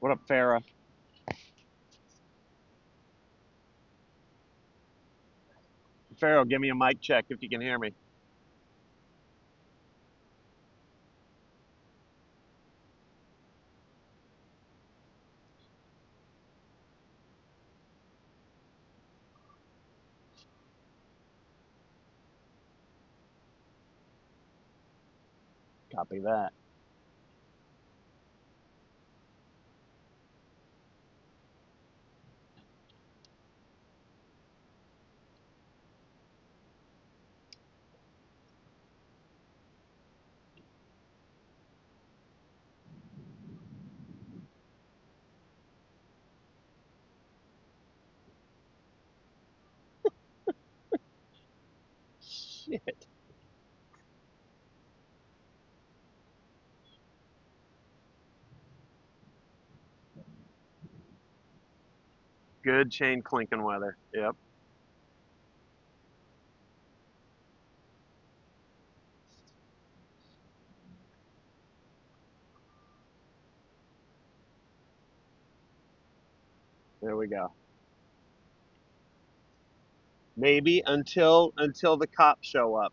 What up, Farah? Farrell, give me a mic check if you can hear me. Copy that. Shit. Good chain clinking weather. Yep. There we go. Maybe until the cops show up.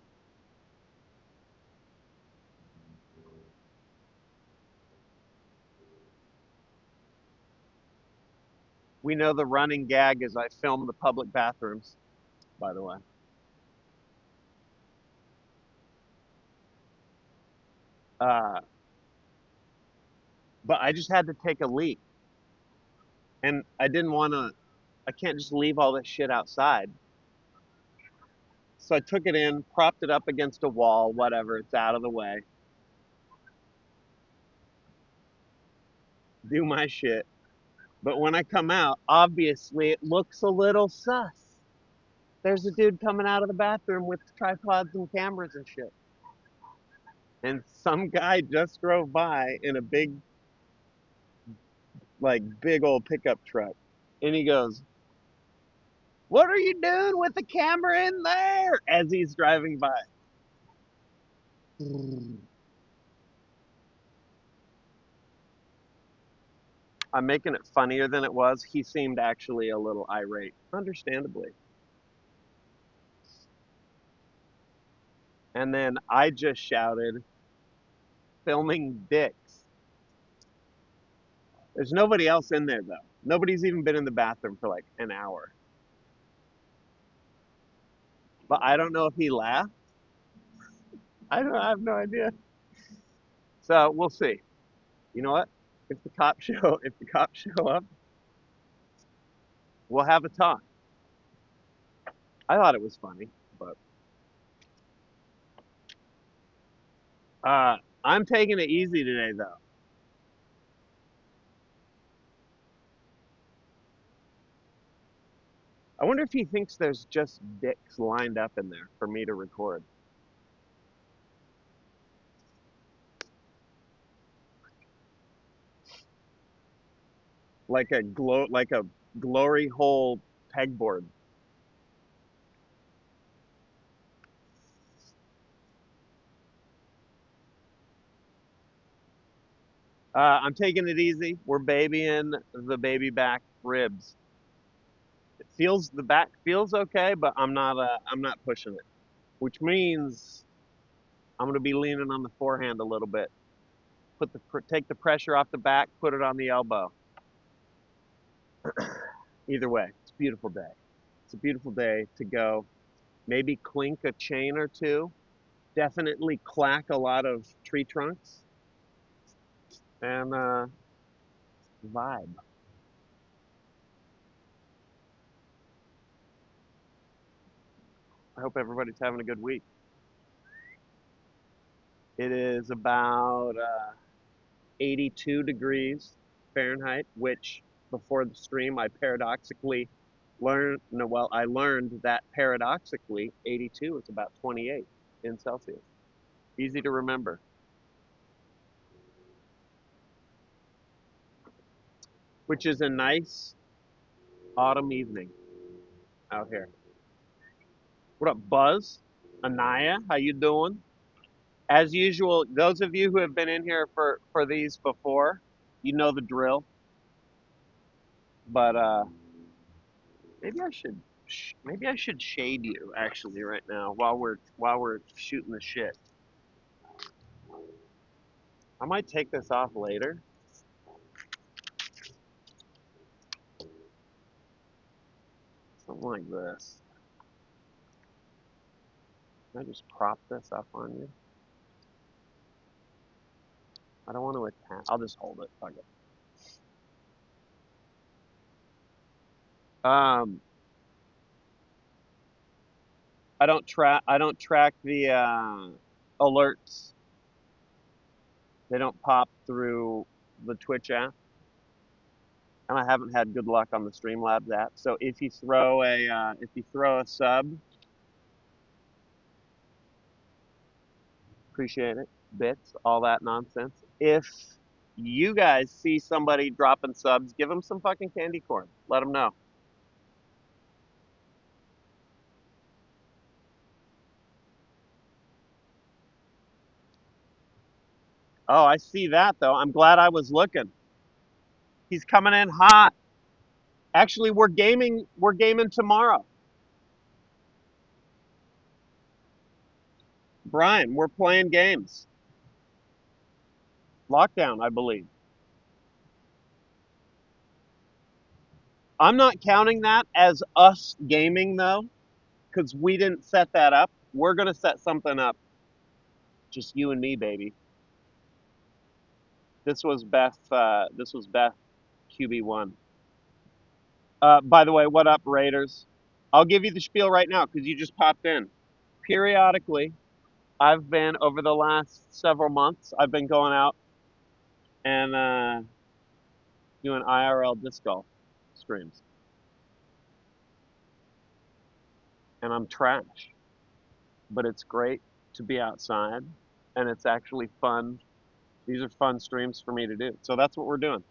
We know the running gag is I film the public bathrooms, by the way. Uh, but I just had to take a leak, and I didn't want to. I can't just leave all this shit outside. So I took it in, propped it up against a wall, whatever. It's out of the way. Do my shit. But when I come out, obviously it looks a little sus. There's a dude coming out of the bathroom with tripods and cameras and shit. And some guy just drove by in a big, like, big old pickup truck. And he goes, "What are you doing with the camera in there?" As he's driving by. I'm making it funnier than it was. He seemed actually a little irate, understandably. And then I just shouted, "Filming dicks." There's nobody else in there, though. Nobody's even been in the bathroom for like an hour. But I don't know if he laughed. I have no idea. So we'll see. You know what? If the cops show up, we'll have a talk. I thought it was funny, but uh, I'm taking it easy today, though. I wonder if he thinks there's just dicks lined up in there for me to record, like a glory hole pegboard. I'm taking it easy. We're babying the baby back ribs. The back feels okay, but I'm not pushing it, which means I'm going to be leaning on the forehand a little bit. Take the pressure off the back, put it on the elbow. Either way, it's a beautiful day. It's a beautiful day to go. Maybe clink a chain or two. Definitely clack a lot of tree trunks and vibe. I hope everybody's having a good week. It is about 82 degrees Fahrenheit, which before the stream I paradoxically learned, no, well, I learned that paradoxically 82 is about 28 in Celsius. Easy to remember, which is a nice autumn evening out here. What up, Buzz? Anaya, how you doing? As usual, those of you who have been in here for these before, you know the drill. But maybe I should shade you actually right now while we're shooting the shit. I might take this off later. Something like this. Can I just prop this up on you? I don't want to attach. I'll just hold it. Fuck it. Um, I don't track the alerts. They don't pop through the Twitch app, and I haven't had good luck on the Streamlabs app. So if you throw a sub, appreciate it. Bits, all that nonsense. If you guys see somebody dropping subs, give them some fucking candy corn. Let them know. Oh, I see that though. I'm glad I was looking. He's coming in hot. Actually, we're gaming tomorrow. Brian, we're playing games. Lockdown, I believe. I'm not counting that as us gaming though, because we didn't set that up. We're gonna set something up. Just you and me, baby. This was Beth QB1. By the way, what up, Raiders? I'll give you the spiel right now because you just popped in. Periodically, I've been over the last several months. I've been going out and doing IRL disc golf streams, and I'm trash, but it's great to be outside, and it's actually fun. These are fun streams for me to do, so that's what we're doing.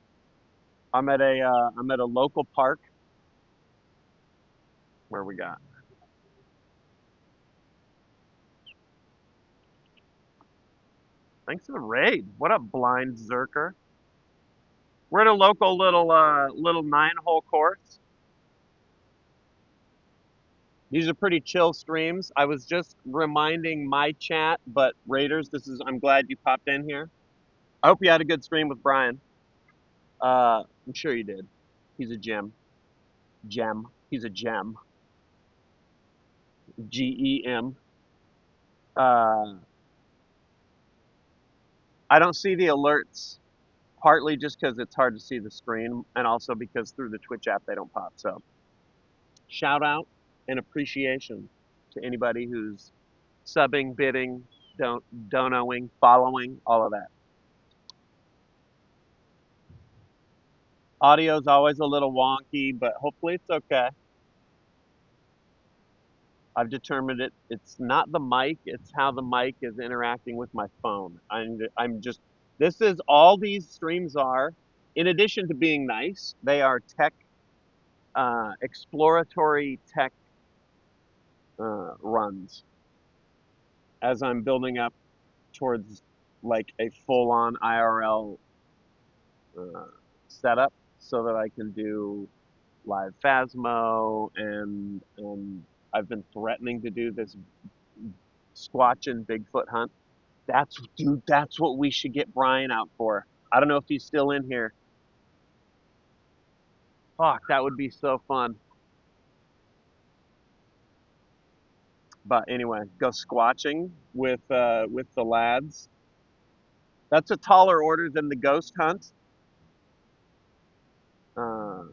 I'm at a local park where we got. Thanks for the raid. What up, blind Zerker? We're at a local little 9-hole course. These are pretty chill streams. I was just reminding my chat, but Raiders, I'm glad you popped in here. I hope you had a good stream with Brian. I'm sure you did. He's a gem. Gem. He's a gem. GEM. Uh, I don't see the alerts, partly just because it's hard to see the screen, and also because through the Twitch app they don't pop. So, shout out and appreciation to anybody who's subbing, bidding, donoing, following, all of that. Audio's always a little wonky, but hopefully it's okay. I've determined it's not the mic, it's how the mic is interacting with my phone. I'm just this is all these streams are, in addition to being nice, they are tech exploratory tech runs as I'm building up towards like a full-on IRL uh, setup so that I can do live Phasmo and I've been threatening to do this squatching Bigfoot hunt. That's what we should get Brian out for. I don't know if he's still in here. Fuck, that would be so fun. But anyway, go squatching with the lads. That's a taller order than the ghost hunt. Um,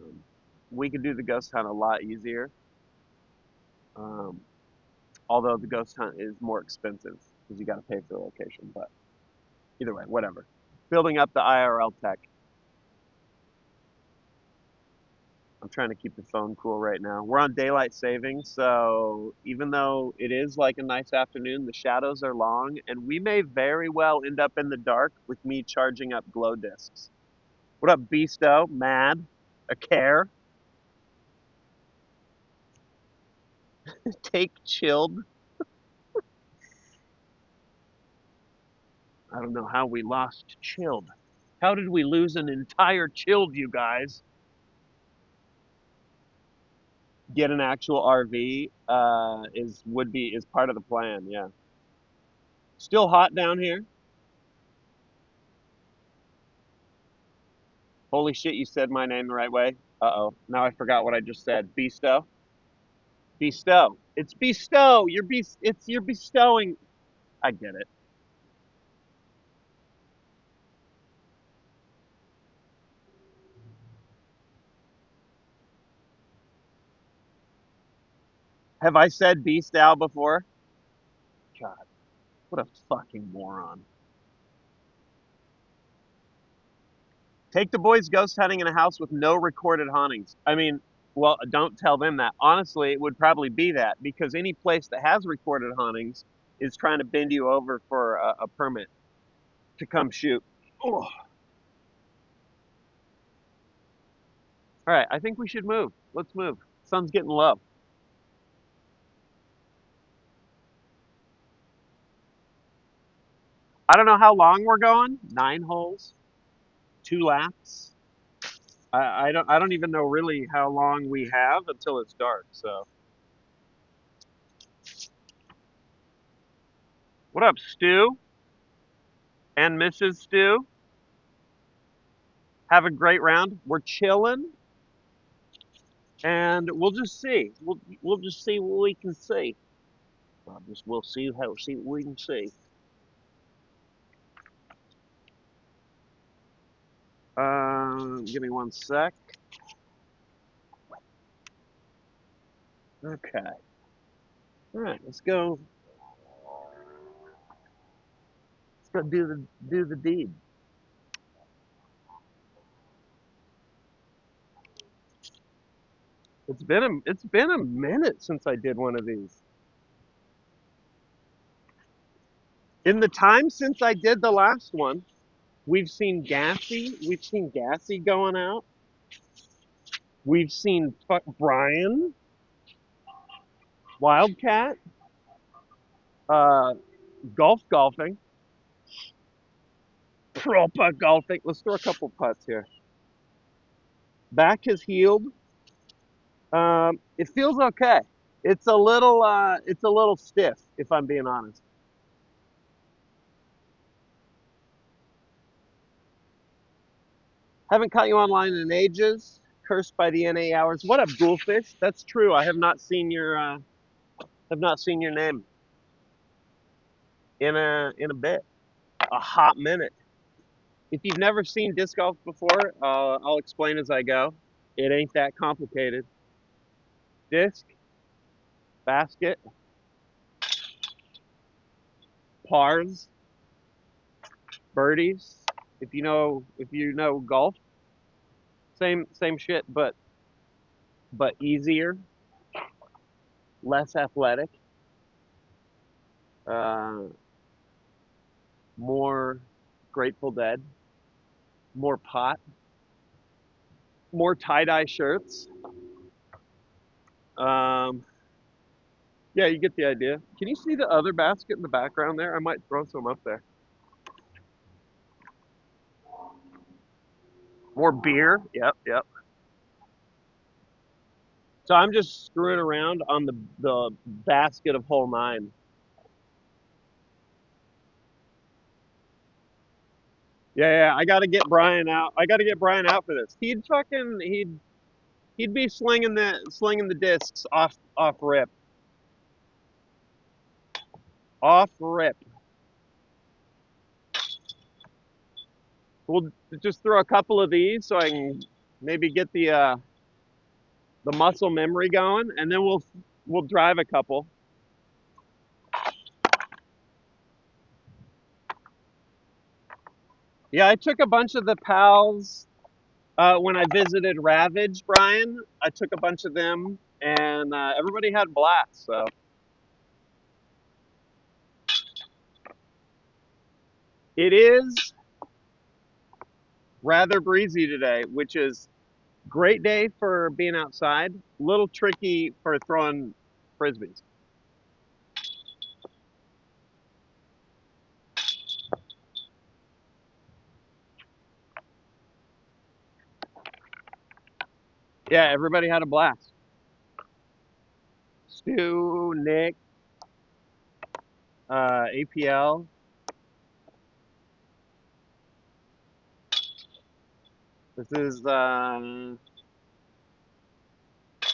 we could do the ghost hunt a lot easier. Um, although the ghost hunt is more expensive because you got to pay for the location. But either way, whatever. Building up the IRL tech. I'm trying to keep the phone cool right now. We're on daylight savings, so even though it is like a nice afternoon, the shadows are long, and we may very well end up in the dark with me charging up glow discs. What up, Beasto? Mad? A care? Take chilled? I don't know how we lost chilled. How did we lose an entire chilled, you guys? Get an actual RV is part of the plan. Yeah. Still hot down here. Holy shit, you said my name the right way. Uh-oh. Now I forgot what I just said. Bestow? Bestow. It's bestow. You're bestowing. I get it. Have I said bestow before? God, what a fucking moron. Take the boys ghost hunting in a house with no recorded hauntings. I mean, well, don't tell them that. Honestly, it would probably be that because any place that has recorded hauntings is trying to bend you over for a permit to come shoot. Oh. All right, I think we should move. Let's move. Sun's getting low. I don't know how long we're going. 9 holes, 2 laps. I don't even know really how long we have until it's dark. So, what up, Stu and Mrs. Stu? Have a great round. We're chilling, and we'll just see. We'll just see what we can see. We'll see what we can see. Give me 1 sec. Okay. All right. Let's go. Let's go do the deed. It's been a minute since I did one of these. In the time since I did the last one, we've seen Gassy going out. We've seen Brian, Wildcat, uh, golfing, proper golfing. Let's throw a couple putts here. Back has healed. It feels okay. It's a little stiff, if I'm being honest. Haven't caught you online in ages. Cursed by the NA hours. What up, Ghoulfish? That's true. I have not seen your name in a bit, a hot minute. If you've never seen disc golf before, I'll explain as I go. It ain't that complicated. Disc, basket, pars, birdies. If you know golf, same shit, but easier, less athletic, uh, more Grateful Dead, more pot, more tie-dye shirts. Um, yeah, you get the idea. Can you see the other basket in the background there? I might throw some up there. More beer. Yep, yep. So I'm just screwing around on the basket of hole 9. Yeah, yeah. I got to get Brian out. I got to get Brian out for this. He'd be slinging the discs off rip, off rip. We'll just throw a couple of these so I can maybe get the muscle memory going, and then we'll drive a couple. Yeah, I took a bunch of the pals when I visited Ravage, Brian. I took a bunch of them, and everybody had blasts. So it is rather breezy today, which is great day for being outside. Little tricky for throwing frisbees. Yeah, everybody had a blast. to Nick, APL. This is,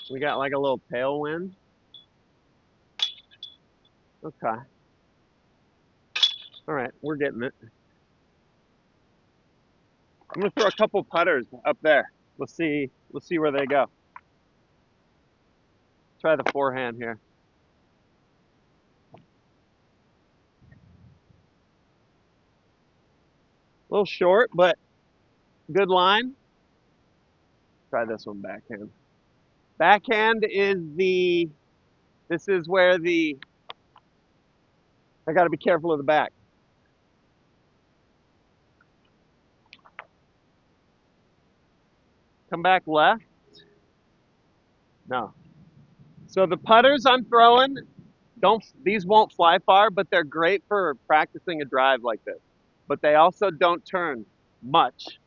we got like a little tailwind. Okay. All right, we're getting it. I'm gonna throw a couple putters up there. Let's see where they go. Try the forehand here. A little short, but good line. Try this one backhand. Backhand is this is where I gotta be careful of the back. Come back left. No. So the putters I'm throwing, these won't fly far, but they're great for practicing a drive like this. But they also don't turn much.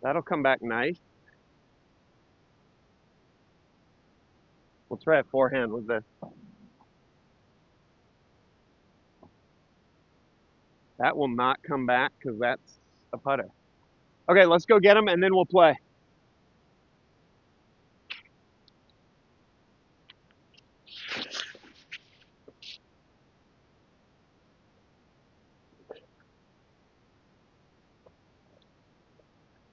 That'll come back nice. We'll try a forehand with this. That will not come back because that's a putter. Okay, let's go get them and then we'll play.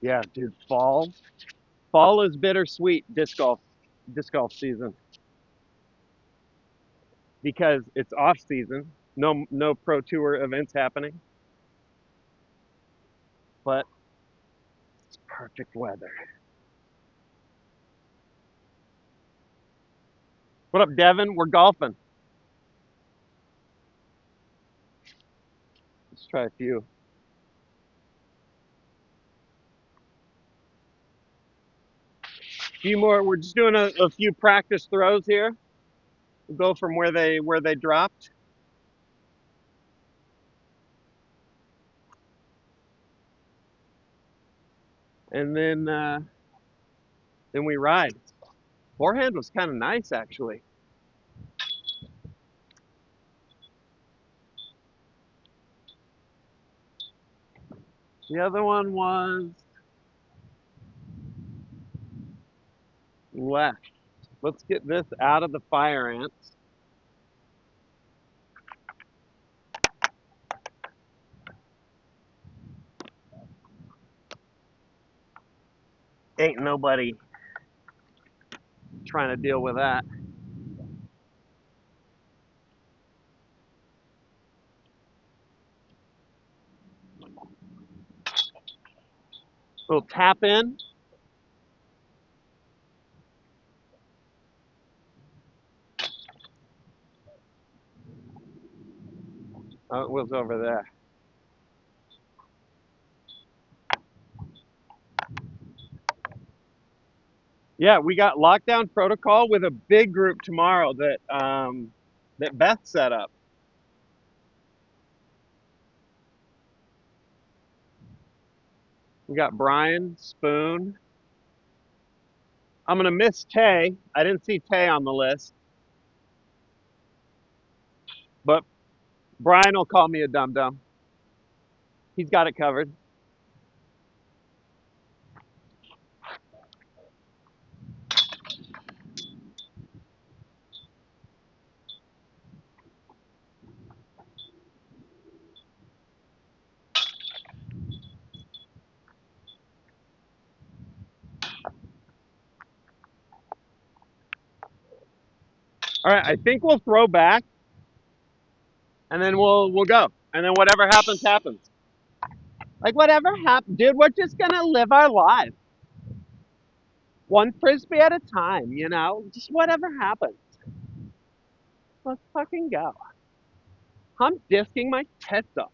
Yeah, dude, fall. Fall is bittersweet disc golf season because it's off season. No pro tour events happening, but it's perfect weather. What up, Devin? We're golfing. Let's try a few. Few more. We're just doing a few practice throws here. We'll go from where they dropped, and then we ride. Forehand was kind of nice actually. The other one was left. Let's get this out of the fire ants. Ain't nobody trying to deal with that. Little tap in. Oh, it was over there. Yeah, we got lockdown protocol with a big group tomorrow that Beth set up. We got Brian, Spoon. I'm gonna miss Tay. I didn't see Tay on the list, but Brian will call me a dum dum. He's got it covered. All right, I think we'll throw back, and then we'll go, and then whatever happens happens. Like whatever happens, dude. We're just gonna live our life, one frisbee at a time. You know, just whatever happens. Let's fucking go. I'm disking my tits off.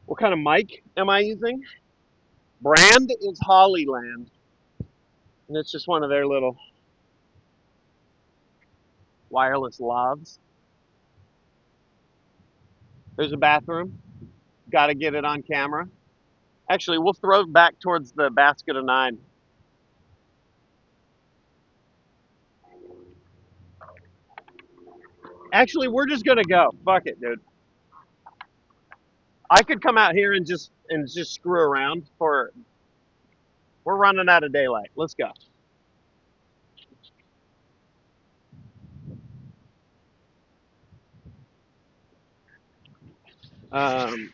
What kind of mic am I using? Brand is Hollyland, and it's just one of their little wireless lavs. There's a bathroom. Got to get it on camera. Actually, we'll throw back towards the basket of 9. Actually, we're just gonna go. Fuck it, dude. I could come out here and just screw around for. We're running out of daylight. Let's go. Um,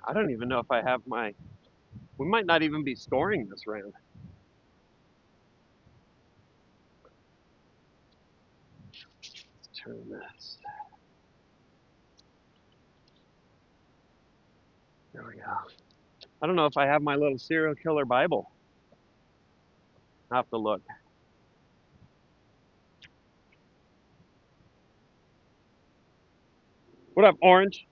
I don't even know if I have my. We might not even be scoring this round. Let's turn this. There we go. I don't know if I have my little serial killer Bible. I will have to look. What up, Orange?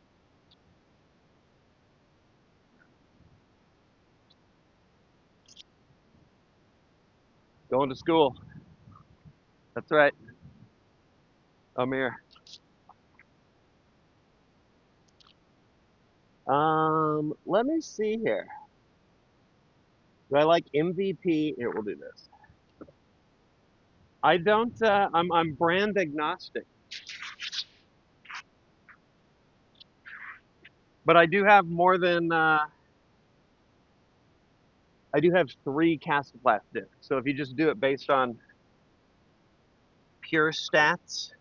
Going to school. That's right. Amir. Let me see here. Do I like MVP? Here, we'll do this. I don't. I'm brand agnostic, but I do have more than. I do have 3 Castoplast discs. So if you just do it based on pure stats,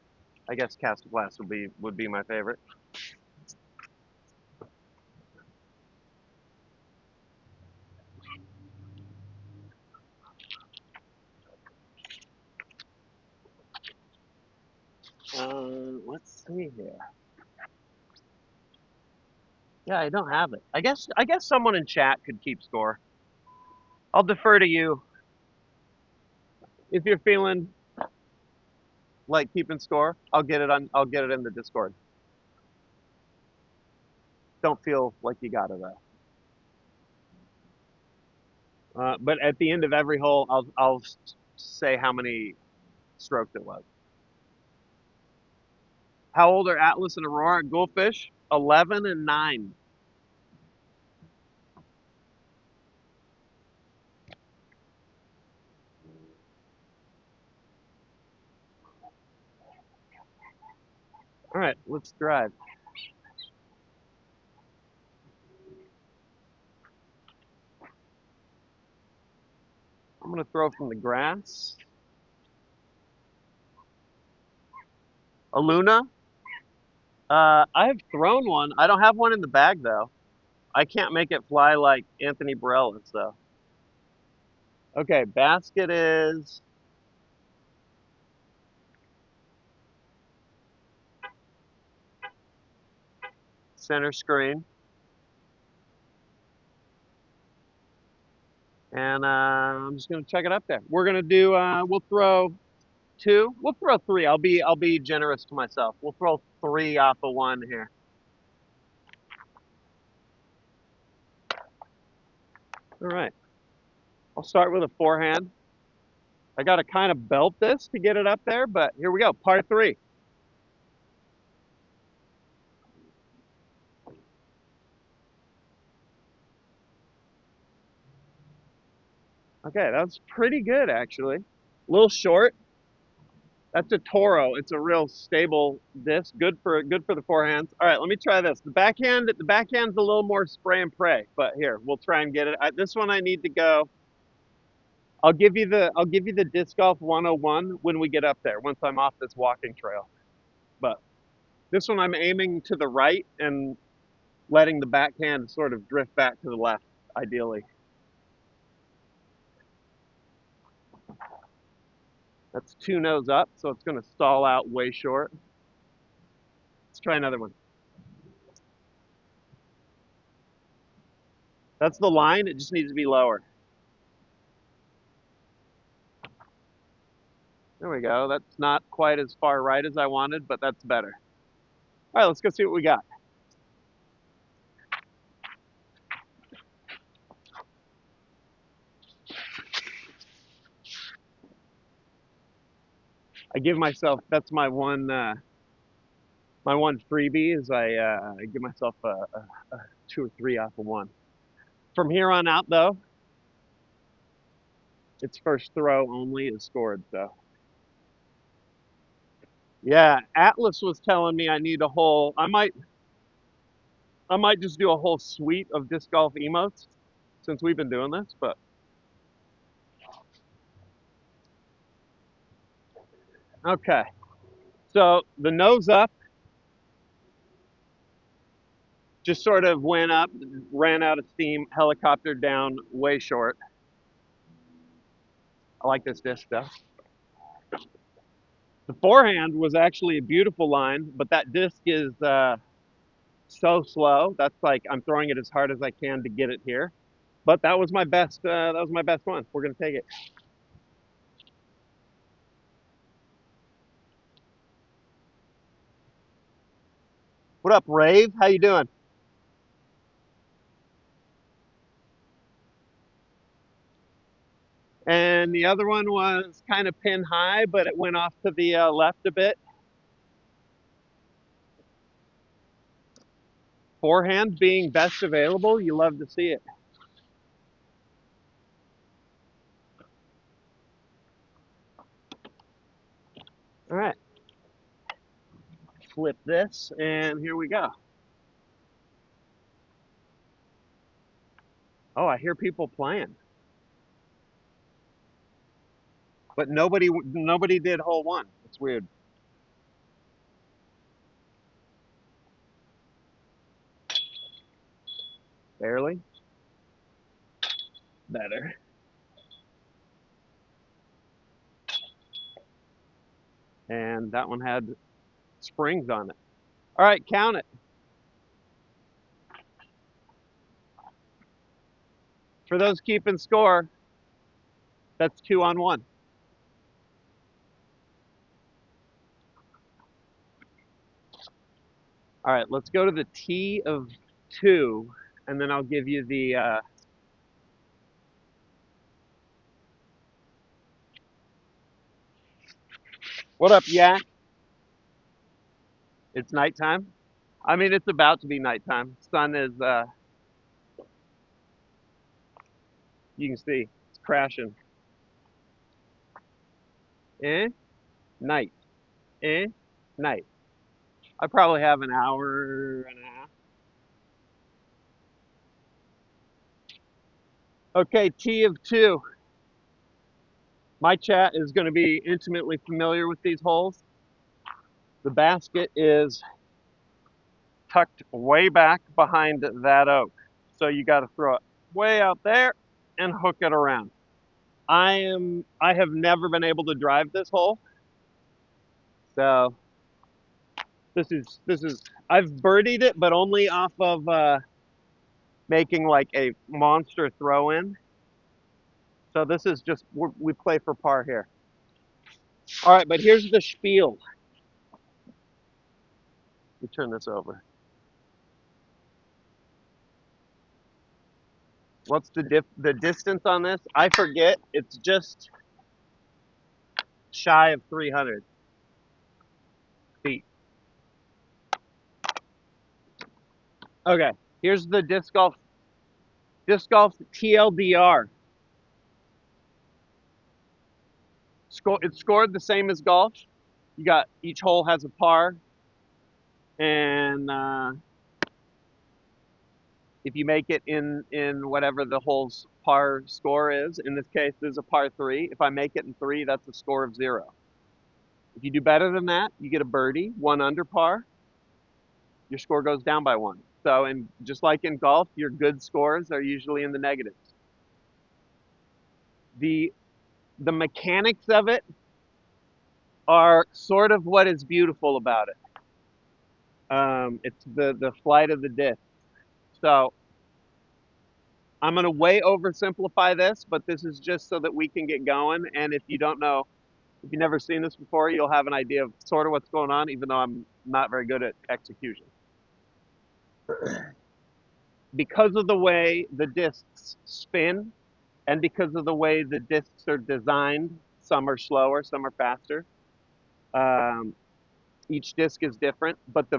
I guess Castoplast would be my favorite. Let's see here. Yeah, I don't have it. I guess someone in chat could keep score. I'll defer to you if you're feeling like keeping score. I'll get it on. I'll get it in the Discord. Don't feel like you got to though. But at the end of every hole, I'll say how many strokes it was. How old are Atlas and Aurora? Goldfish? 11 and 9. All right, let's drive. I'm gonna throw from the grass. A Luna? I have thrown one. I don't have one in the bag though. I can't make it fly like Anthony Borellis though. Okay, basket is center screen, and I'm just gonna check it up there. We're gonna do. We'll throw 2. We'll throw 3. I'll be generous to myself. We'll throw 3 off of 1 here. All right. I'll start with a forehand. I got to kind of belt this to get it up there, but here we go. Par 3. Okay, that's pretty good actually. A little short. That's a Toro. It's a real stable disc. Good for the forehands. All right, let me try this. The backhand's a little more spray and pray, but here we'll try and get it. This one I need to go. I'll give you the disc golf 101 when we get up there. Once I'm off this walking trail, but this one I'm aiming to the right and letting the backhand sort of drift back to the left, ideally. That's 2 nose up, so it's going to stall out way short. Let's try another one. That's the line. It just needs to be lower. There we go. That's not quite as far right as I wanted, but that's better. All right, let's go see what we got. I give myself, that's my one freebie is I give myself a two or three off of one. From here on out, though, it's first throw only is scored. So yeah, Atlas was telling me I need a whole. I might just do a whole suite of disc golf emotes since we've been doing this. But okay, so the nose up just sort of went up, ran out of steam, helicoptered down way short. I like this disc though. The forehand was actually a beautiful line, but that disc is so slow. That's like I'm throwing it as hard as I can to get it here. But that was my best. That was my best one. We're gonna take it. What up, Rave? How you doing? And the other one was kind of pin high, but it went off to the left a bit. Forehand being best available, you love to see it. All right, flip this, and here we go. Oh, I hear people playing, but nobody did hole one. It's weird. Barely. Better. And that one had springs on it. All right, count it. For those keeping score, that's 2 on 1. All right, let's go to the T of 2, and then I'll give you the. What up, Yak? It's nighttime. I mean, it's about to be nighttime. Sun is, you can see, it's crashing. Eh? Night. Eh? Night. I probably have an hour and a half. Okay, T of 2. My chat is going to be intimately familiar with these holes. The basket is tucked way back behind that oak. So you got to throw it way out there and hook it around. I have never been able to drive this hole. So this is I've birdied it, but only off of making like a monster throw in. So this is just we play for par here. All right, but here's the spiel. Let me turn this over. What's the distance on this? I forget. It's just shy of 300 feet. Okay, here's the disc golf TLDR. It's scored the same as golf. You got each hole has a par, and if you make it in whatever the hole's par score is, in this case, there's a par three. If I make it in three, that's a score of 0. If you do better than that, you get a birdie, 1 under par. Your score goes down by 1. So, and just like in golf, your good scores are usually in the negatives. The the mechanics of it are sort of what is beautiful about it. It's the flight of the disc. So I'm going to way oversimplify this, but this is just so that we can get going. And if you don't know, if you've never seen this before, you'll have an idea of sort of what's going on, even though I'm not very good at execution. Because of the way the discs spin and because of the way the discs are designed, some are slower, some are faster, Um, each disc is different, but the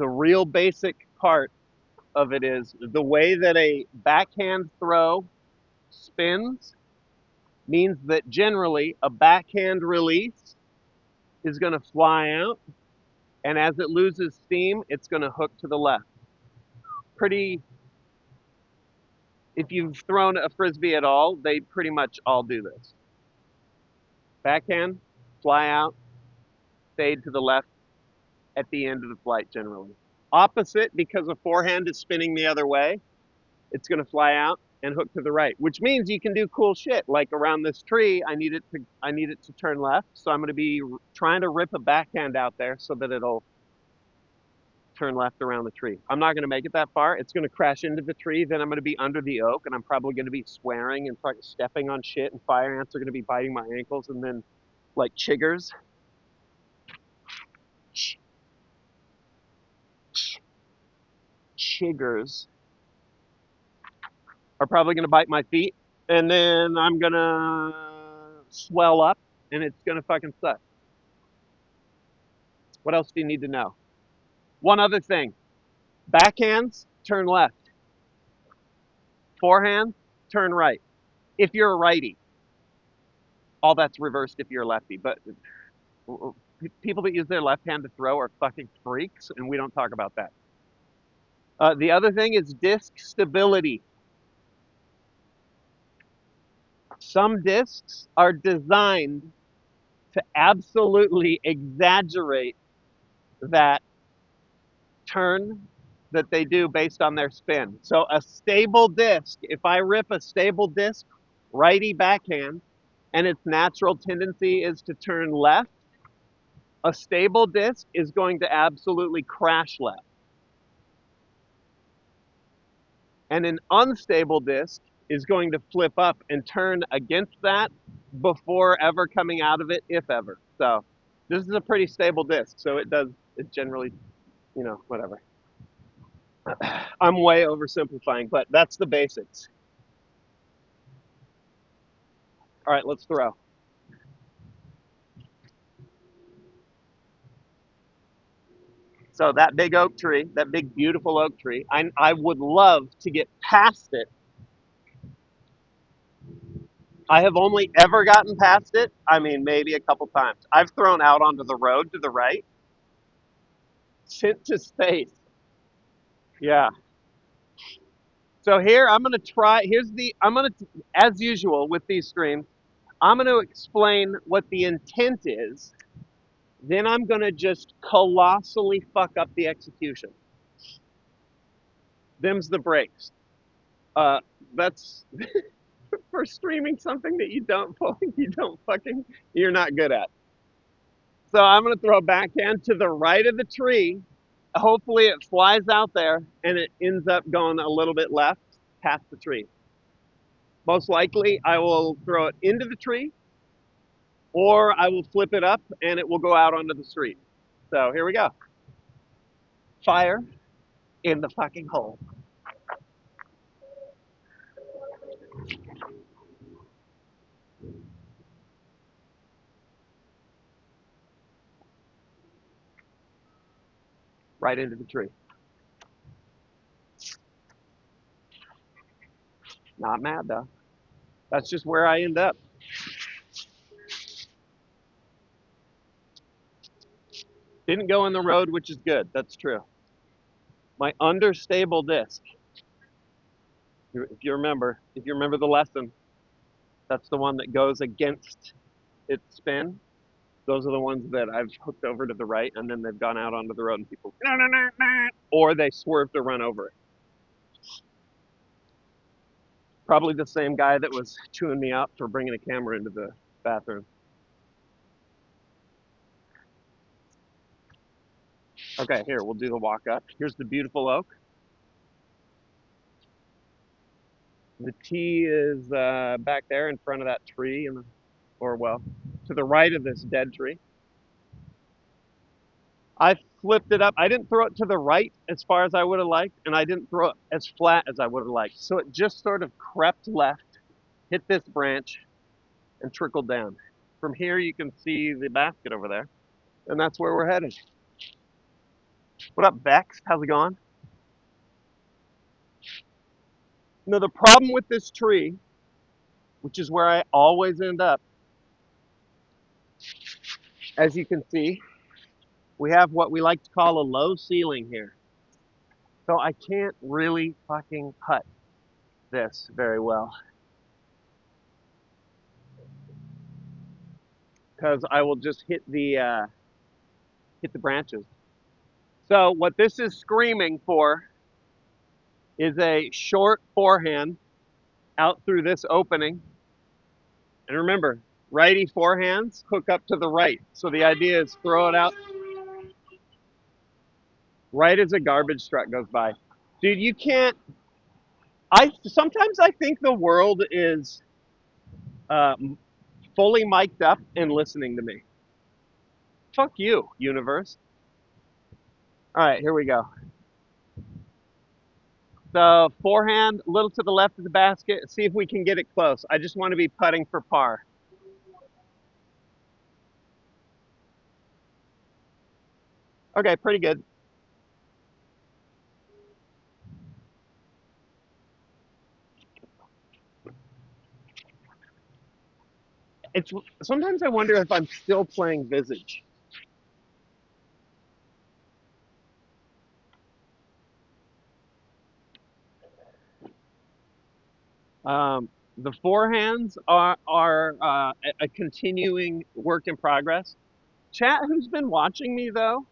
real basic part of it is the way that a backhand throw spins means that generally a backhand release is going to fly out, and as it loses steam, it's going to hook to the left. Pretty, if you've thrown a frisbee at all, they pretty much all do this. Backhand, fly out, fade to the left at the end of the flight generally. Opposite, because a forehand is spinning the other way, it's going to fly out and hook to the right, which means you can do cool shit. Like around this tree, I need it to turn left, so I'm going to be trying to rip a backhand out there so that it'll turn left around the tree. I'm not going to make it that far. It's going to crash into the tree. Then I'm going to be under the oak, and I'm probably going to be swearing and stepping on shit, and fire ants are going to be biting my ankles, and then like chiggers are probably going to bite my feet, and then I'm going to swell up, and it's going to fucking suck. What else do you need to know? One other thing. Backhands, turn left. Forehand, turn right. If you're a righty, all that's reversed if you're a lefty. But people that use their left hand to throw are fucking freaks, and we don't talk about that. The other thing is disc stability. Some discs are designed to absolutely exaggerate that turn that they do based on their spin. So a stable disc, if I rip a stable disc, righty backhand, and its natural tendency is to turn left, a stable disc is going to absolutely crash left. And an unstable disc is going to flip up and turn against that before ever coming out of it, if ever. So this is a pretty stable disc. So it generally, whatever. I'm way oversimplifying, but that's the basics. All right, let's throw. So that big oak tree, that big beautiful oak tree, I would love to get past it. I have only ever gotten past it. I mean, maybe a couple times. I've thrown out onto the road to the right, sent to space. Yeah. So here I'm gonna try. As usual with these streams, I'm gonna explain what the intent is. Then I'm gonna just colossally fuck up the execution. Them's the breaks. Uh, that's for streaming something that you're not good at. So I'm gonna throw a backhand to the right of the tree. Hopefully it flies out there and it ends up going a little bit left past the tree. Most likely I will throw it into the tree or I will flip it up and it will go out onto the street. So here we go. Fire in the fucking hole. Right into the tree. Not mad though. That's just where I end up. Didn't go in the road, which is good. That's true. My understable disc. If you remember the lesson, that's the one that goes against its spin. Those are the ones that I've hooked over to the right, and then they've gone out onto the road, and people, no, no, no, no, or they swerve to run over it. Probably the same guy that was chewing me out for bringing a camera into the bathroom. Okay, here, we'll do the walk up. Here's the beautiful oak. The tee is back there in front of that tree, to the right of this dead tree. I flipped it up. I didn't throw it to the right as far as I would have liked, and I didn't throw it as flat as I would have liked. So it just sort of crept left, hit this branch, and trickled down. From here, you can see the basket over there. and that's where we're headed. What up, Bex? How's it going? No, the problem with this tree, which is where I always end up, as you can see, we have what we like to call a low ceiling here. So I can't really fucking putt this very well because I will just hit the branches. So what this is screaming for is a short forehand out through this opening. And remember, righty forehands hook up to the right. So the idea is throw it out right as a garbage truck goes by. Dude, you can't. I sometimes I think the world is uh, fully mic'd up and listening to me. Fuck you, universe. All right, here we go. So forehand, a little to the left of the basket. See if we can get it close. I just want to be putting for par. Okay, pretty good. It's sometimes I wonder if I'm still playing Visage. The forehands are a continuing work in progress. Chat, who's been watching me though,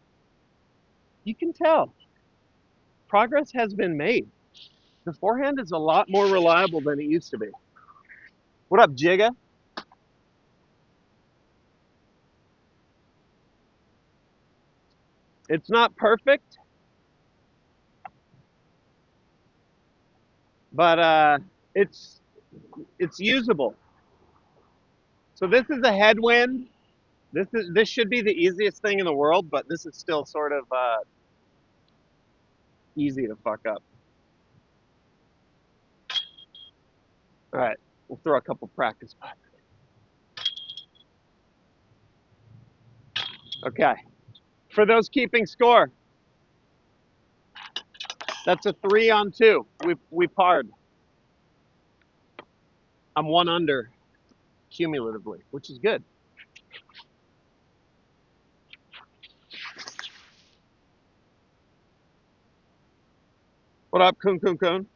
you can tell progress has been made. The forehand is a lot more reliable than it used to be. What up, Jigga? It's not perfect, but it's it's usable. So this is a headwind. This should be the easiest thing in the world, but this is still sort of easy to fuck up. All right, we'll throw a couple practice putts. Okay, for those keeping score, that's a 3 on 2. We parred. I'm 1 under cumulatively, which is good. What up, Kun Kun Kun?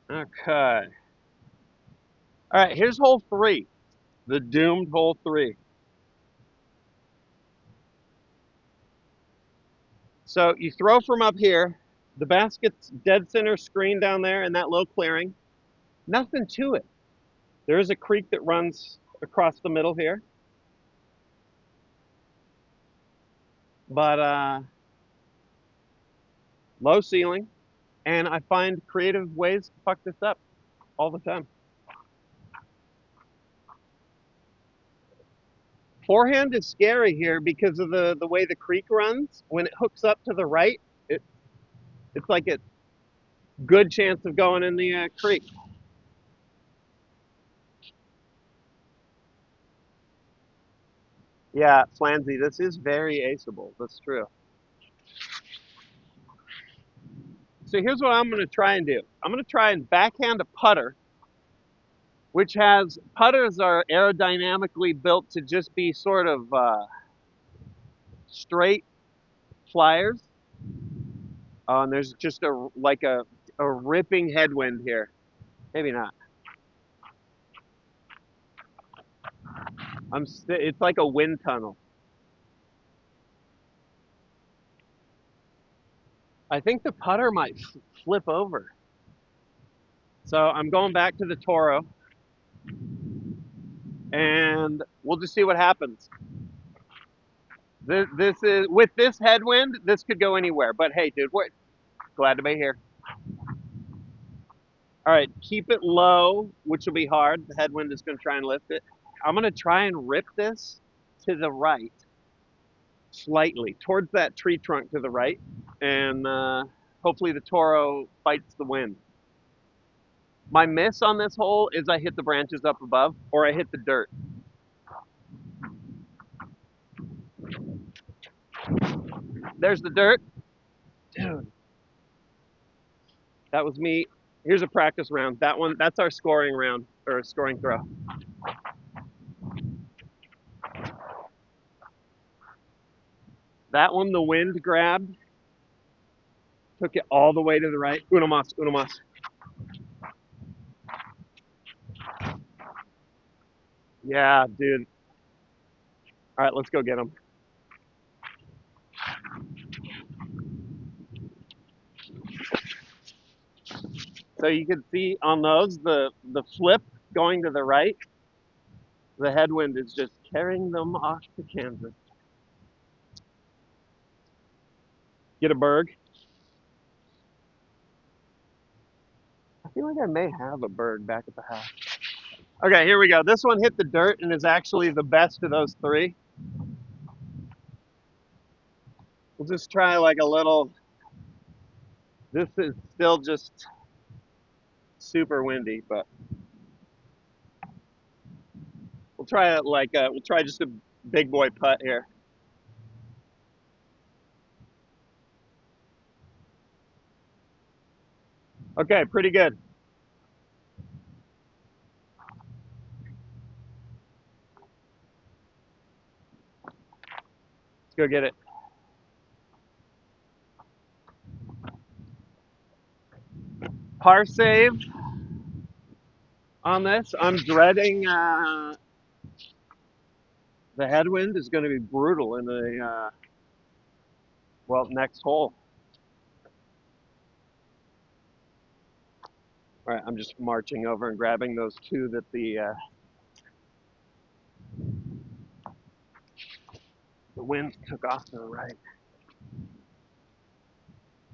Okay. All right, here's hole 3, the doomed hole 3. So you throw from up here. The basket's dead center screen down there in that low clearing. Nothing to it. There is a creek that runs across the middle here. But low ceiling. And I find creative ways to fuck this up all the time. Forehand is scary here because of the way the creek runs. When it hooks up to the right, it's like a good chance of going in the creek. Yeah, Flansy, this is very aceable. That's true. So here's what I'm going to try and do. I'm going to try and backhand a putter, which has putters are aerodynamically built to just be sort of straight flyers. And there's just a ripping headwind here. Maybe not. It's like a wind tunnel. I think the putter might flip over. So I'm going back to the Toro, and we'll just see what happens. This is with this headwind, this could go anywhere. But hey, dude, we're glad to be here. All right, keep it low, which will be hard. The headwind is going to try and lift it. I'm going to try and rip this to the right, slightly, towards that tree trunk to the right, and hopefully the Toro fights the wind. My miss on this hole is I hit the branches up above or I hit the dirt. There's the dirt. Dude, that was me. Here's a practice round. That one, that's our scoring round or scoring throw. That one, the wind grabbed, took it all the way to the right. Uno mas, uno mas. Yeah, dude. All right, let's go get him. So you can see on those the flip going to the right. The headwind is just carrying them off to Kansas. Get a berg. I feel like I may have a berg back at the house. Okay, here we go. This one hit the dirt and is actually the best of those three. We'll just try like a little. This is still just super windy, but we'll try it like we'll try just a big boy putt here. Okay, pretty good. Let's go get it. Par save on this. I'm dreading the headwind is going to be brutal in the well next hole. All right, I'm just marching over and grabbing those two that the wind took off to the right.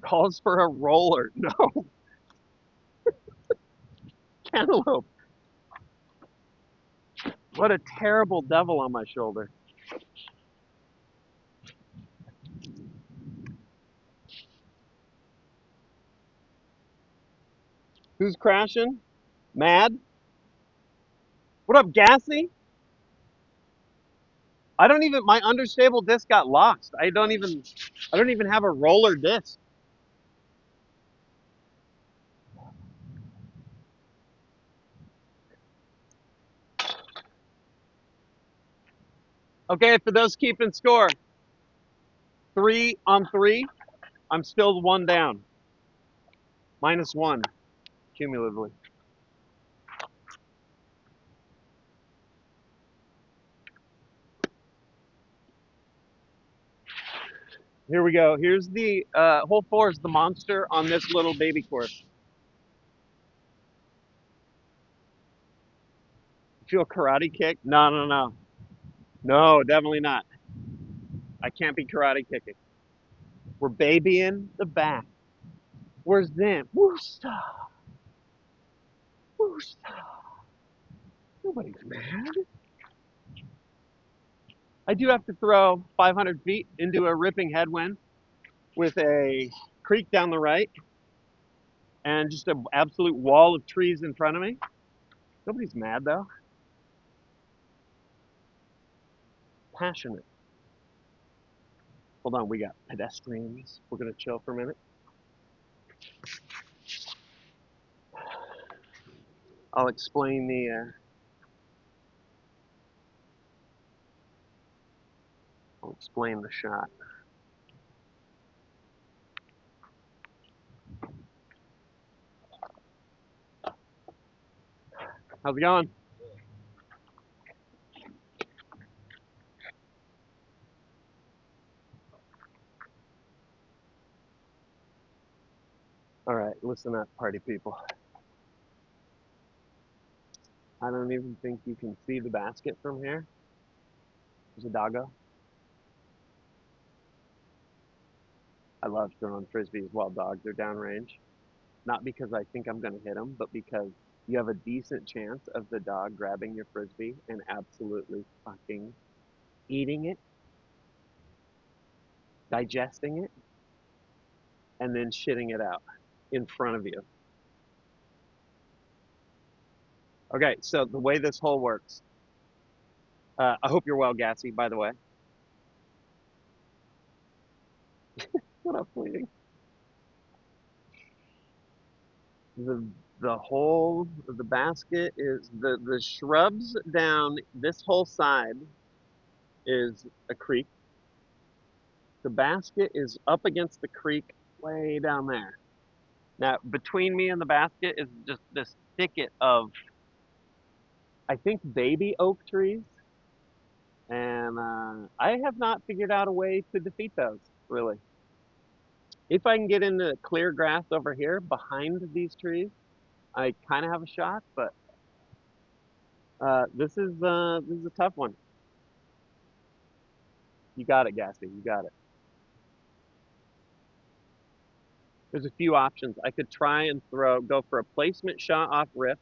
Calls for a roller. No, cantaloupe. What a terrible devil on my shoulder. Who's crashing? Mad? What up, Gassy? I don't even my understable disc got lost. I don't even have a roller disc. Okay, for those keeping score, 3 on 3. I'm still one down. -1 cumulatively. Here we go. Here's the hole 4 is the monster on this little baby course. Feel karate kick? No, no, no. No, definitely not. I can't be karate kicking. We're babying the back. Where's them? Woosta. Woosta. Nobody's mad. I do have to throw 500 feet into a ripping headwind with a creek down the right and just an absolute wall of trees in front of me. Nobody's mad though. Passionate. Hold on, we got pedestrians. We're gonna chill for a minute. I'll explain the shot. How's it going? All right, listen up, party people. I don't even think you can see the basket from here. There's a doggo. I love throwing frisbees while dogs are downrange. Not because I think I'm going to hit them, but because you have a decent chance of the dog grabbing your frisbee and absolutely fucking eating it, digesting it, and then shitting it out in front of you. Okay, so the way this hole works, I hope you're well, Gassy, by the way. What up, Fleeting? The the whole the basket is the shrubs down this whole side is a creek. The basket is up against the creek way down there. Now, between me and the basket is just this thicket of, I think, baby oak trees, and I have not figured out a way to defeat those, really. If I can get into clear grass over here behind these trees, I kind of have a shot, but this is a tough one. You got it, Gassy. You got it. There's a few options. I could try and go for a placement shot off rip,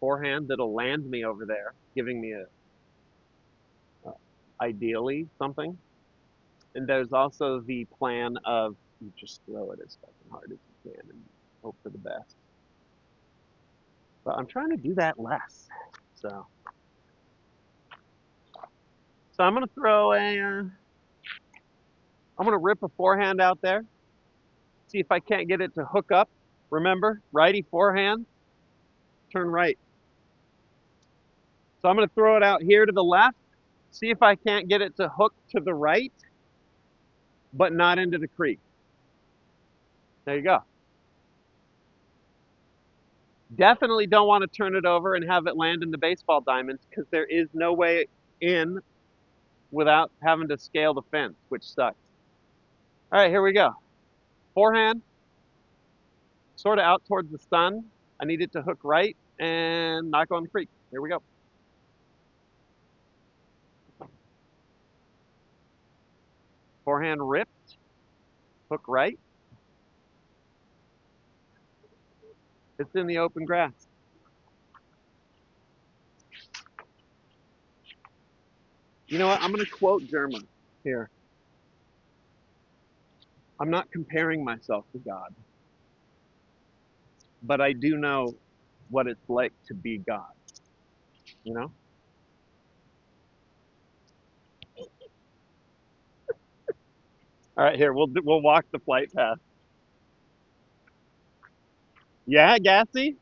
forehand that'll land me over there, giving me uh, ideally something. And there's also the plan of you just throw it as fucking hard as you can and hope for the best. But I'm trying to do that less. So, so I'm gonna I'm gonna rip a forehand out there. See if I can't get it to hook up. Remember, righty forehand, turn right. So I'm gonna throw it out here to the left. See if I can't get it to hook to the right, but not into the creek. There you go. Definitely don't want to turn it over and have it land in the baseball diamonds because there is no way in without having to scale the fence, which sucks. All right, here we go. Forehand, sort of out towards the sun. I need it to hook right and not go in the creek. Here we go. Forehand ripped, hook right. It's in the open grass. You know what? I'm going to quote German here. I'm not comparing myself to God, but I do know what it's like to be God, you know? All right, here, we'll walk the flight path. Yeah, Gassy?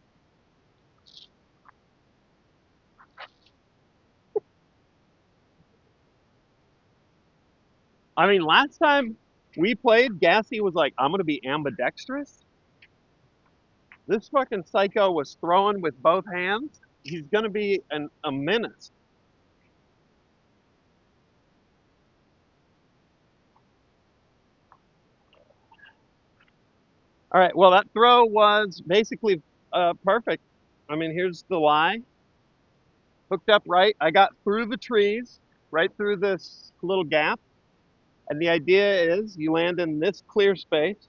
I mean, last time we played, Gassy was like, I'm going to be ambidextrous. This fucking psycho was throwing with both hands. He's going to be a menace. All right, well, that throw was basically perfect. I mean, here's the lie. Hooked up right. I got through the trees, right through this little gap. And the idea is you land in this clear space,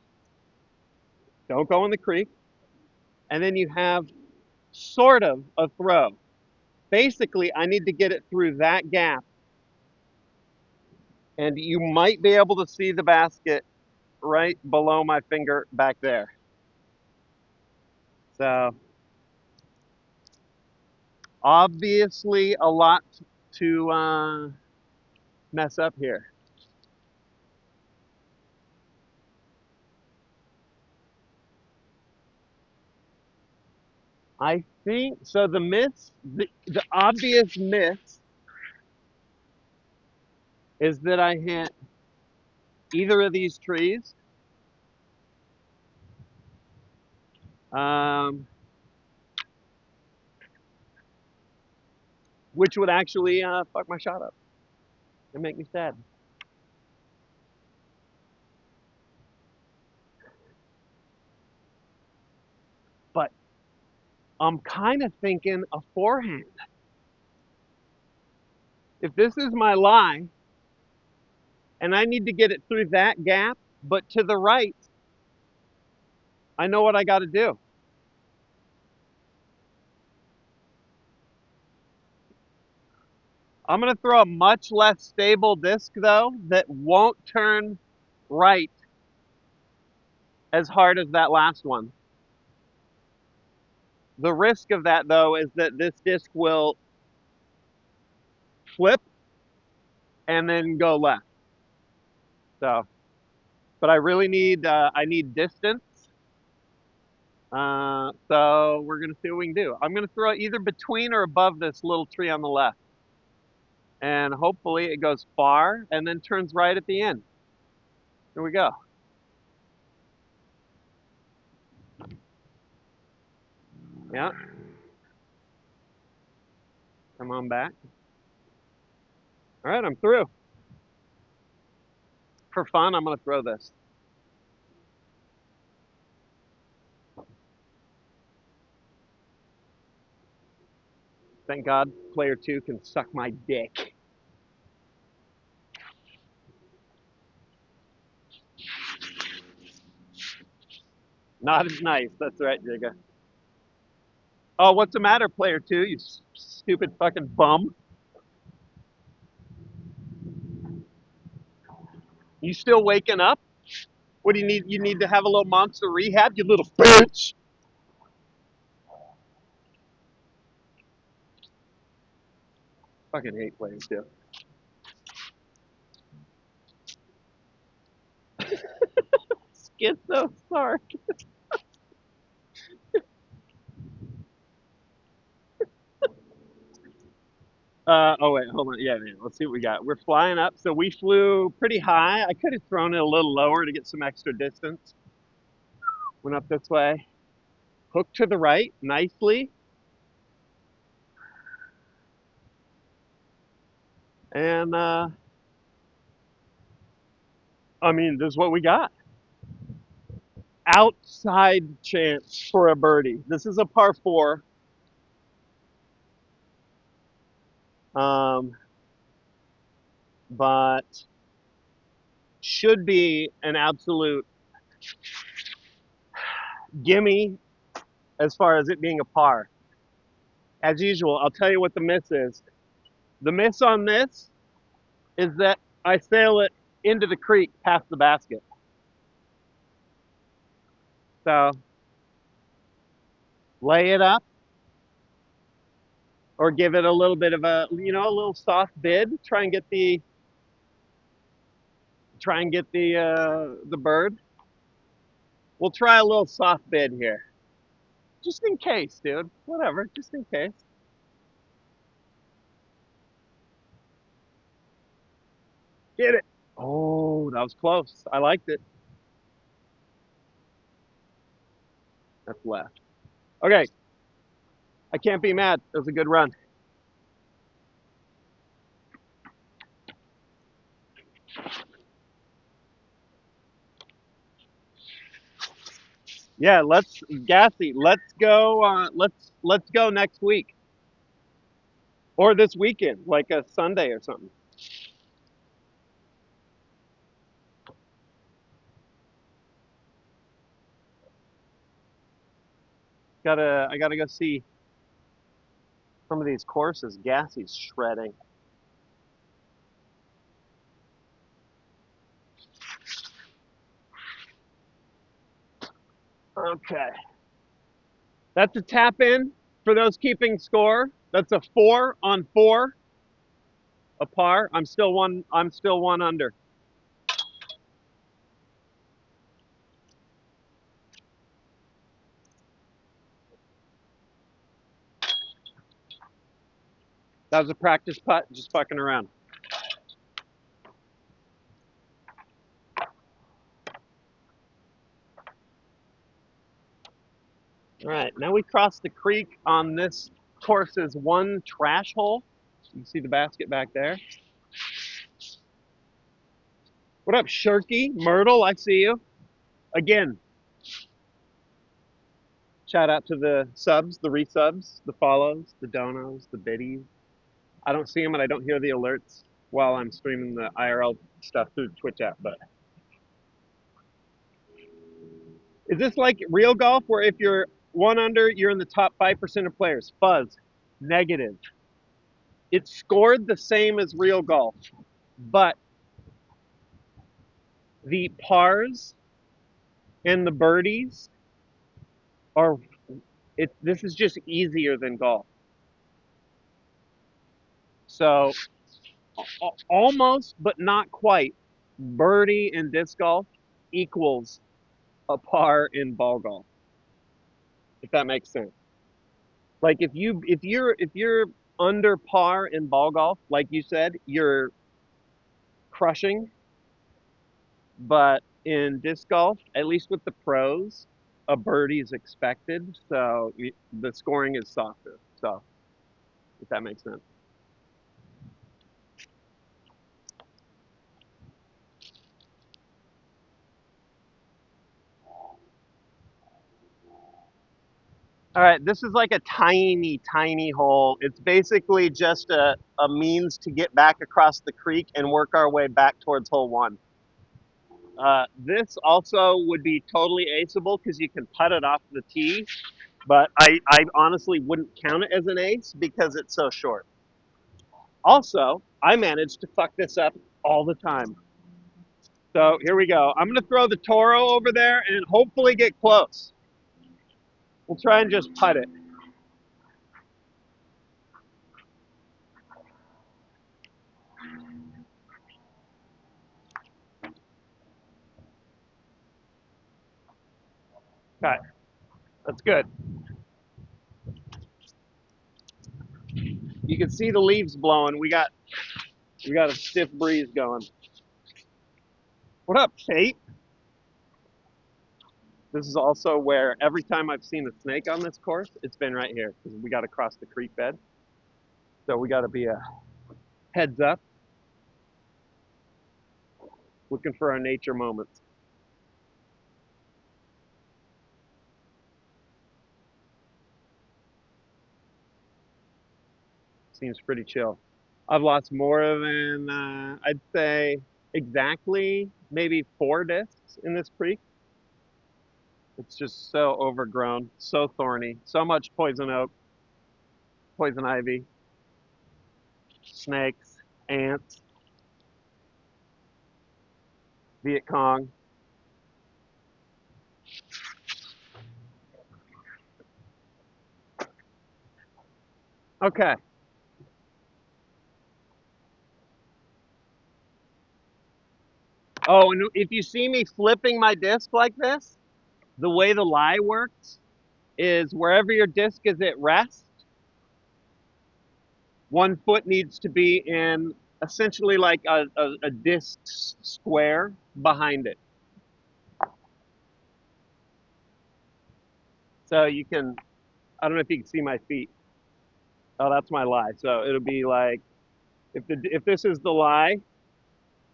don't go in the creek, and then you have sort of a throw. Basically, I need to get it through that gap, and you might be able to see the basket right below my finger back there. So, obviously, a lot to mess up here. I think so. The obvious miss is that I hit either of these trees, um, which would actually fuck my shot up and make me sad. But I'm kind of thinking a forehand. If this is my lie and I need to get it through that gap, but to the right, I know what I got to do. I'm going to throw a much less stable disc, though, that won't turn right as hard as that last one. The risk of that though is that this disc will flip and then go left. So, but I need distance. So we're gonna see what we can do. I'm gonna throw it either between or above this little tree on the left, and hopefully it goes far and then turns right at the end. Here we go. Yeah, come on back. All right, I'm through. For fun, I'm gonna throw this. Thank God, player two can suck my dick. Not as nice. That's right, Jigga. Oh, what's the matter, player two? You stupid fucking bum. You still waking up? What do you need? You need to have a little monster rehab, you little bitch. Fucking hate player two. Schizo Sark. Oh wait, hold on. Yeah, man. Let's see what we got. We're flying up. So we flew pretty high. I could have thrown it a little lower to get some extra distance. Went up this way. Hooked to the right nicely. And I mean, this is what we got. Outside chance for a birdie. This is a par four. Um, but should be an absolute gimme as far as it being a par. As usual, I'll tell you what the miss is. The miss on this is that I sail it into the creek past the basket. So lay it up or give it a little bit of a little soft bid. Try and get the bird. We'll try a little soft bid here. Just in case, dude. Whatever, just in case. Get it. Oh, that was close. I liked it. That's left. Okay, I can't be mad. It was a good run. Yeah, let's Gassy. Let's go. Let's go next week or this weekend, like a Sunday or something. I gotta go see some of these courses. Gassy's shredding. Okay, that's a tap in for those keeping score. That's a 4 on 4, a par. I'm still one. I'm still one under. That was a practice putt, just fucking around. All right, now we cross the creek on this course's one trash hole. You can see the basket back there. What up, Shirky? Myrtle, I see you. Again, shout out to the subs, the resubs, the follows, the donos, the biddies. I don't see them and I don't hear the alerts while I'm streaming the IRL stuff through the Twitch app. But is this like real golf where if you're one under, you're in the top 5% of players? Fuzz, negative. It scored the same as real golf, but the pars and the birdies are This is just easier than golf. So almost, but not quite. Birdie in disc golf equals a par in ball golf, if that makes sense. Like if you're under par in ball golf, like you said, you're crushing. But in disc golf, at least with the pros, a birdie is expected, so the scoring is softer. So if that makes sense. All right, this is like a tiny, tiny hole. It's basically just a means to get back across the creek and work our way back towards hole one. This also would be totally aceable because you can putt it off the tee, but I honestly wouldn't count it as an ace because it's so short. Also, I managed to fuck this up all the time. So here we go. I'm going to throw the Toro over there and hopefully get close. We'll try and just putt it. Okay, that's good. You can see the leaves blowing. We got a stiff breeze going. What up, Kate? This is also where every time I've seen a snake on this course, it's been right here because we got to cross the creek bed. So we got to be a heads up, looking for our nature moments. Seems pretty chill. I've lost more than I'd say exactly maybe 4 discs in this creek. It's just so overgrown, so thorny, so much poison oak, poison ivy, snakes, ants, Viet Cong. Okay. Oh, and if you see me flipping my disc like this, the way the lie works is wherever your disc is at rest, one foot needs to be in essentially like a disc square behind it. So you can, I don't know if you can see my feet. Oh, that's my lie. So it'll be like if this is the lie,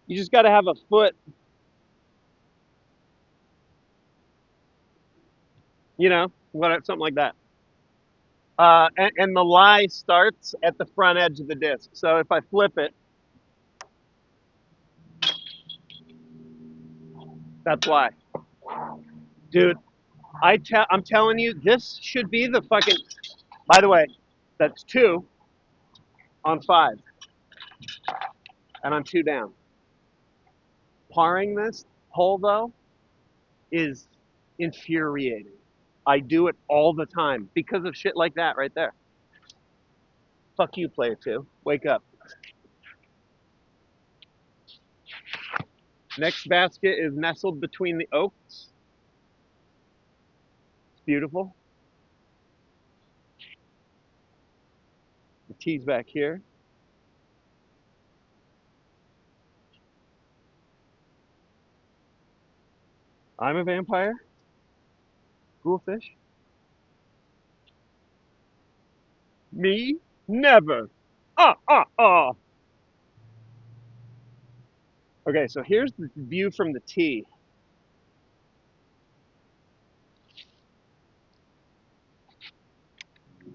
you just got to have a foot, something like that. And the lie starts at the front edge of the disc. So if I flip it, that's why. Dude, I'm telling you, this should be the fucking. By the way, that's 2 on 5, and I'm 2 down. Parring this hole though is infuriating. I do it all the time because of shit like that right there. Fuck you, player two. Wake up. Next basket is nestled between the oaks. It's beautiful. The tee's back here. I'm a vampire. Ghoulfish. Me? Never. Ah. Okay, so here's the view from the tee.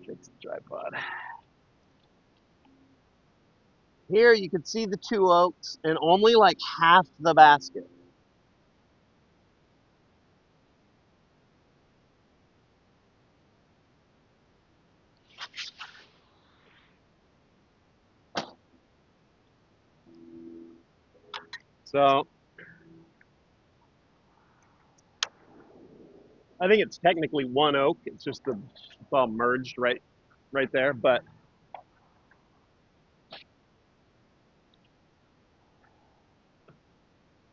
Fix the tripod. Here you can see the 2 oaks and only like half the basket. So I think it's technically one oak. It's just it's all merged right there. But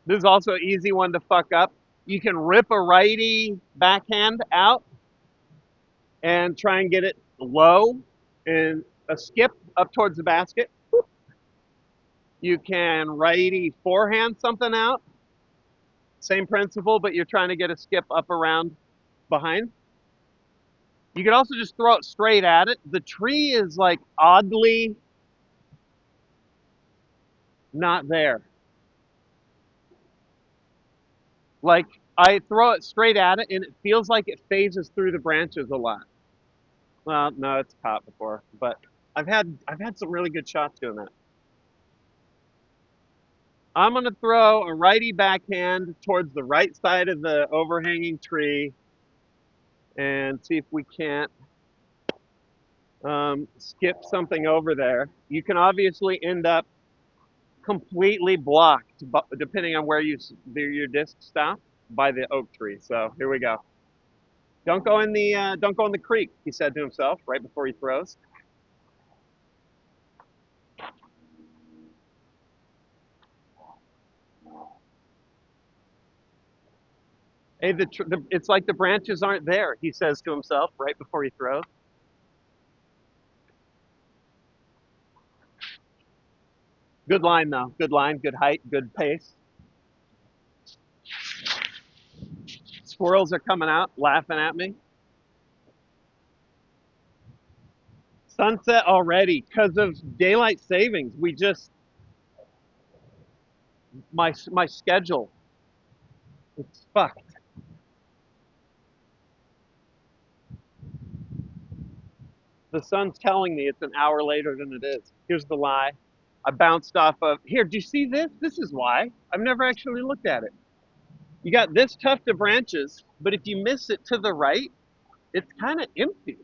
this is also an easy one to fuck up. You can rip a righty backhand out and try and get it low and a skip up towards the basket. You can righty forehand something out. Same principle, but you're trying to get a skip up around behind. You could also just throw it straight at it. The tree is like oddly not there. Like I throw it straight at it and it feels like it phases through the branches a lot. Well, no, it's caught before, but I've had some really good shots doing that. I'm gonna throw a righty backhand towards the right side of the overhanging tree and see if we can't skip something over there. You can obviously end up completely blocked, depending on where your disc stop by the oak tree. So here we go. Don't go in the creek, he said to himself right before he throws. Hey, it's like the branches aren't there, he says to himself right before he throws. Good line though. Good line, good height, good pace. Squirrels are coming out, laughing at me. Sunset already because of daylight savings. We just my schedule. It's fucked. The sun's telling me it's an hour later than it is. Here's the lie. I bounced off of here. Do you see this? This is why. I've never actually looked at it. You got this tuft of branches, but if you miss it to the right, it's kind of empty.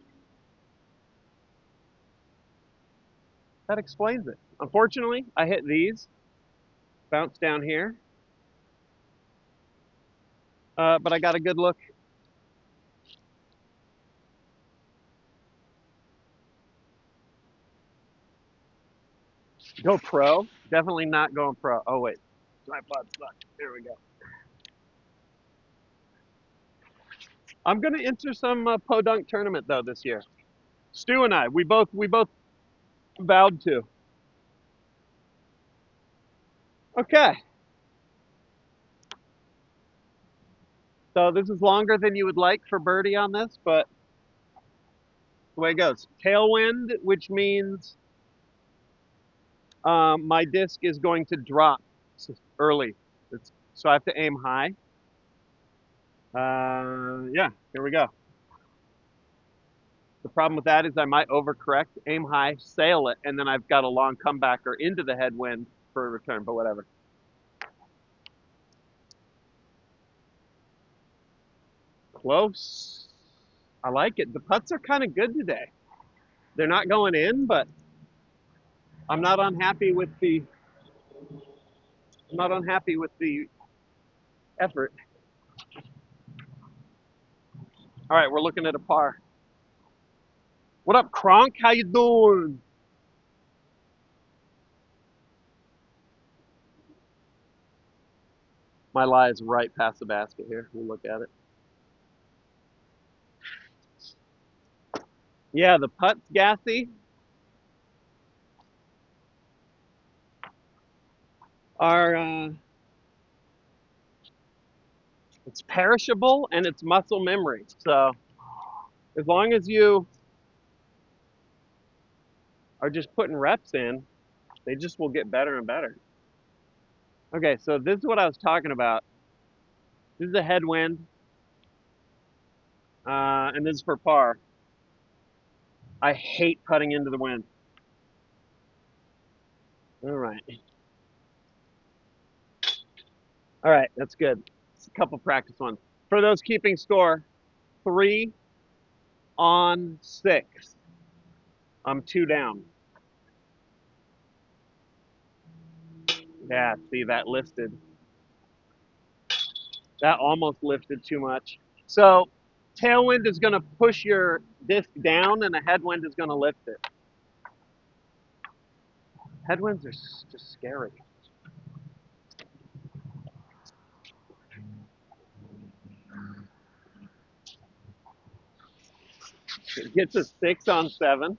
That explains it. Unfortunately, I hit these, bounce down here, but I got a good look. Go pro? Definitely not going pro. Oh wait, tripod stuck. There we go. I'm gonna enter some podunk tournament though this year. Stu and I, we both vowed to. Okay, so this is longer than you would like for birdie on this, but the way it goes. Tailwind, which means my disc is going to drop early. So I have to aim high. Yeah, here we go. The problem with that is I might overcorrect, aim high, sail it, and then I've got a long comebacker into the headwind for a return, but whatever. Close. I like it. The putts are kind of good today. They're not going in, but I'm not unhappy with the I'm not unhappy with the effort. All right, we're looking at a par. What up, Kronk? How you doing? My lie is right past the basket here. We'll look at it. Yeah, the putts, Gassy, are it's perishable and it's muscle memory. So as long as you are just putting reps in, they just will get better and better. Okay, so this is what I was talking about. This is a headwind, and this is for par. I hate putting into the wind. All right. All right, that's good. It's a couple practice ones. For those keeping score, 3 on 6. I'm 2 down. Yeah, see that lifted. That almost lifted too much. So tailwind is going to push your disc down, and a headwind is going to lift it. Headwinds are just scary. It gets a 6 on 7.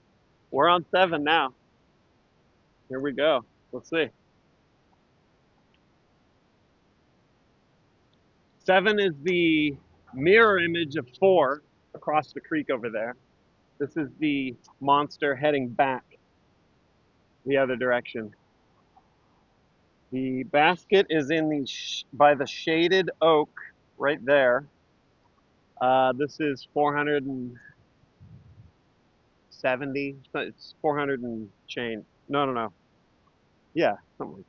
We're on 7 now. Here we go. Let's see. 7 is the mirror image of 4 across the creek over there. This is the monster heading back the other direction. The basket is in the by the shaded oak right there. This is 470. It's 400 and change. No. Yeah, something.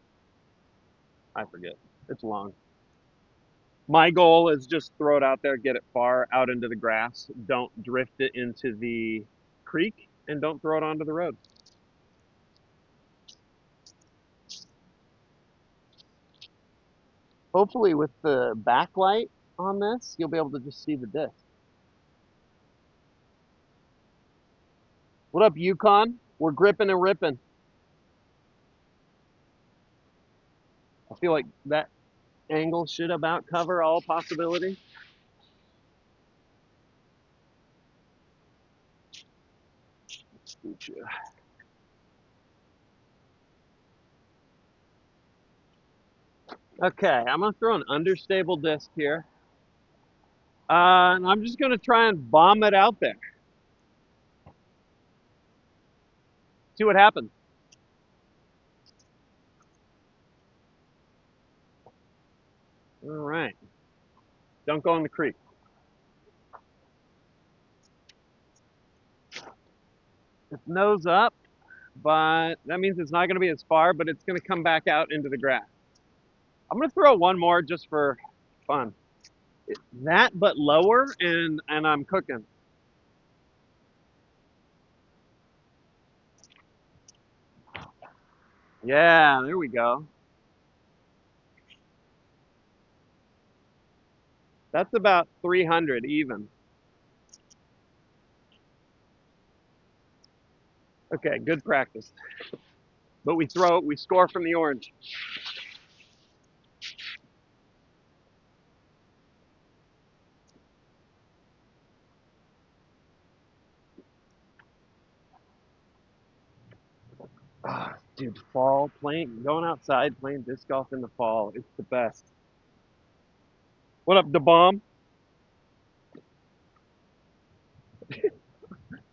I forget. It's long. My goal is just throw it out there, get it far out into the grass. Don't drift it into the creek, and don't throw it onto the road. Hopefully, with the backlight on this, you'll be able to just see the disc. What up, Yukon? We're gripping and ripping. I feel like that angle should about cover all possibility. Okay, I'm gonna throw an understable disc here. And I'm just gonna try and bomb it out there. See what happens. All right. Don't go in the creek. It's nose up, but that means it's not gonna be as far, but it's gonna come back out into the grass. I'm gonna throw one more just for fun. That, but lower, and I'm cooking. Yeah, there we go. That's about 300 even. Okay, good practice. But we score from the orange. Ah, dude, going outside, playing disc golf in the fall, it's the best. What up, the bomb?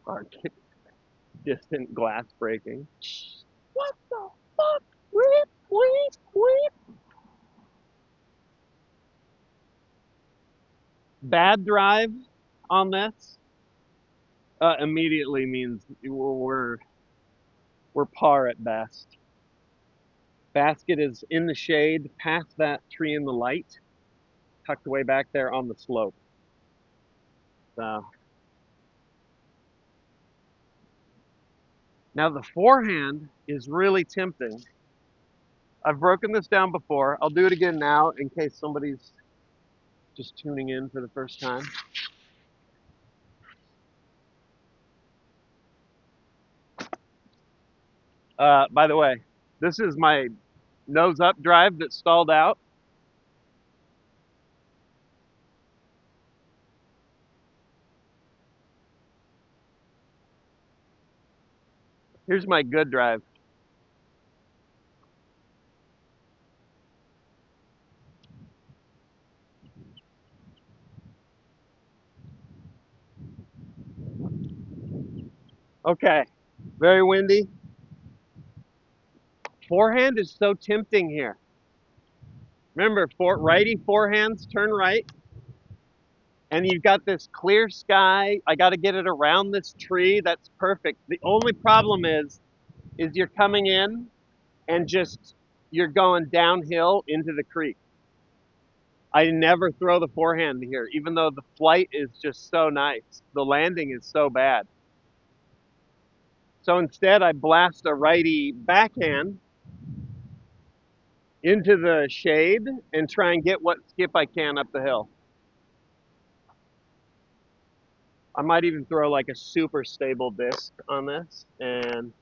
Our distant glass breaking. What the fuck? Whip, whip, whip. Bad drive on this immediately means we're par at best. Basket is in the shade, past that tree in the light, tucked away back there on the slope. So now the forehand is really tempting. I've broken this down before. I'll do it again now in case somebody's just tuning in for the first time. By the way, this is my nose up drive that stalled out. Here's my good drive. Okay, very windy. Forehand is so tempting here. Remember, righty forehands turn right, and you've got this clear sky. I got to get it around this tree. That's perfect. The only problem is you're coming in and just you're going downhill into the creek. I never throw the forehand here, even though the flight is just so nice. The landing is so bad. So instead, I blast a righty backhand into the shade and try and get what skip I can up the hill. I might even throw like a super stable disc on this, and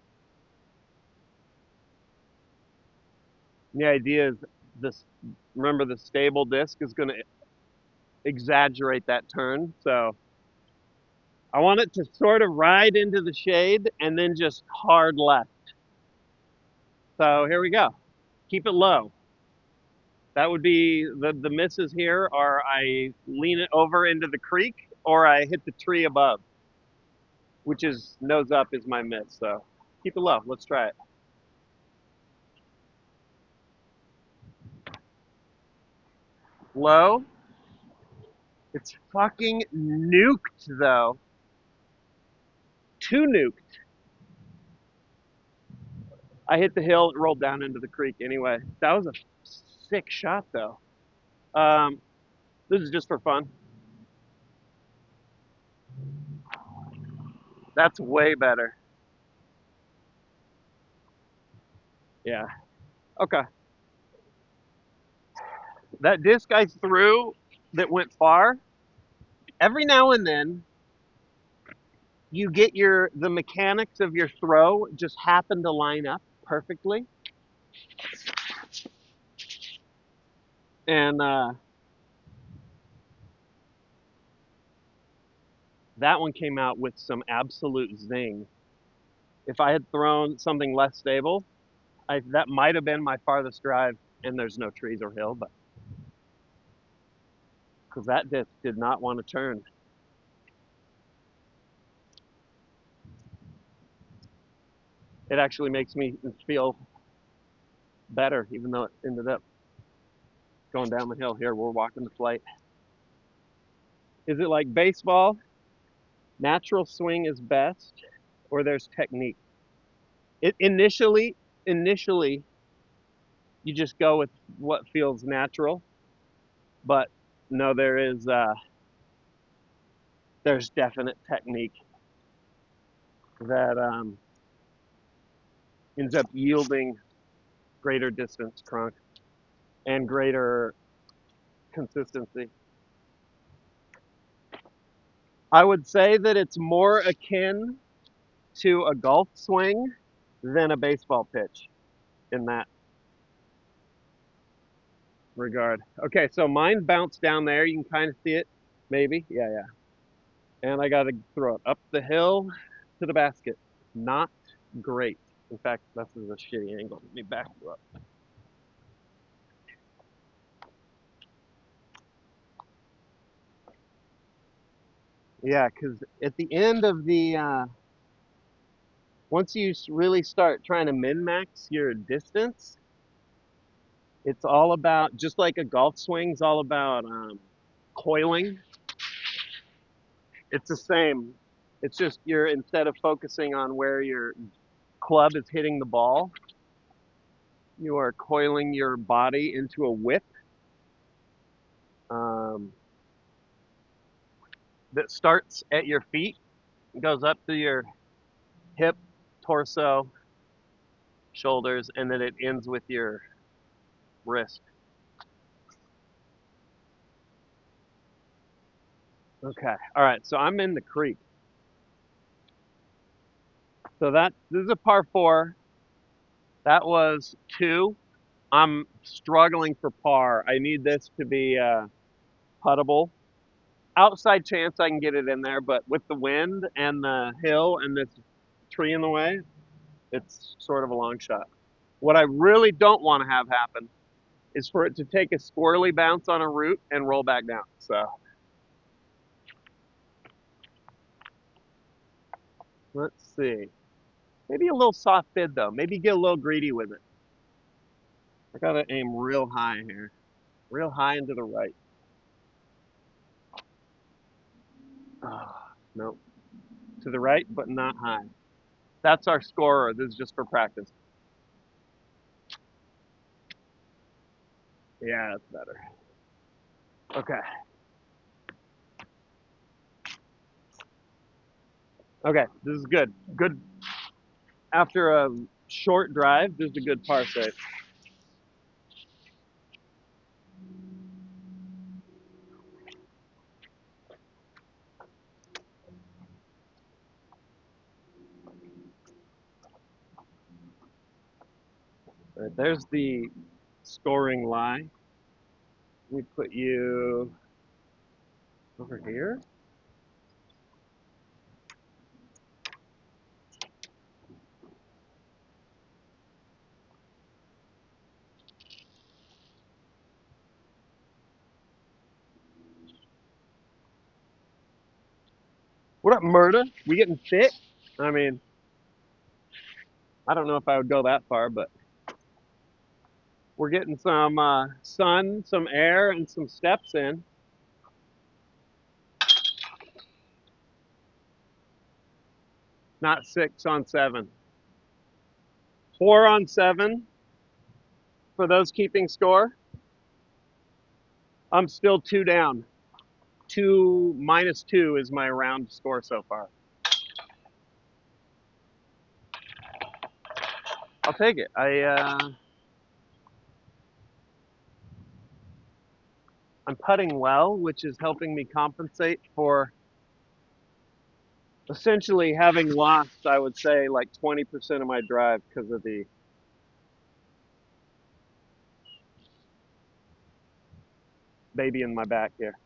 the idea is this. Remember, the stable disc is going to exaggerate that turn, so I want it to sort of ride into the shade and then just hard left. So here we go. Keep it low. That would be the misses here are I lean it over into the creek or I hit the tree above, which is nose up is my miss. So keep it low. Let's try it. Low. It's fucking nuked though. Too nuked. I hit the hill, it rolled down into the creek anyway. That was a sick shot though. Um, this is just for fun. That's way better. Yeah. Okay. That disc I threw that went far, every now and then you get the mechanics of your throw just happen to line up perfectly. And that one came out with some absolute zing. If I had thrown something less stable, that might have been my farthest drive, and there's no trees or hill, but because that disc did not want to turn. It actually makes me feel better, even though it ended up going down the hill. Here, we're walking the flight. Is it like baseball? Natural swing is best, or there's technique? Initially, you just go with what feels natural, but no, there's definite technique that ends up yielding greater distance crunk and greater consistency. I would say that it's more akin to a golf swing than a baseball pitch in that regard. Okay, so mine bounced down there. You can kind of see it, maybe. Yeah, yeah. And I got to throw it up the hill to the basket. Not great. In fact, this is a shitty angle. Let me back you up. Yeah, because at the end of once you really start trying to min-max your distance, it's all about, just like a golf swing is all about coiling. It's the same. It's just instead of focusing on where your club is hitting the ball, you are coiling your body into a whip um, that starts at your feet, goes up to your hip, torso, shoulders, and then it ends with your wrist. Okay. All right. So I'm in the creek. So this is a par four. That was two. I'm struggling for par. I need this to be puttable. Outside chance I can get it in there, but with the wind and the hill and this tree in the way, it's sort of a long shot. What I really don't want to have happen is for it to take a squirrely bounce on a root and roll back down. So let's see. Maybe a little soft bid though. Maybe get a little greedy with it. I gotta aim real high here. Real high and to the right. Oh, nope. To the right, but not high. That's our scorer. This is just for practice. Yeah, that's better. Okay. Okay. This is good. Good. After a short drive, this is a good par save. All right, there's the scoring lie. We put you over here. What up, Murda? We getting fit? I mean, I don't know if I would go that far, but we're getting some sun, some air, and some steps in. Not 6 on 7. 4 on 7 for those keeping score. I'm still 2 down. 2 - 2 is my round score so far. I'll take it. I'm putting well, which is helping me compensate for essentially having lost, I would say, like 20% of my drive because of the baby in my back here.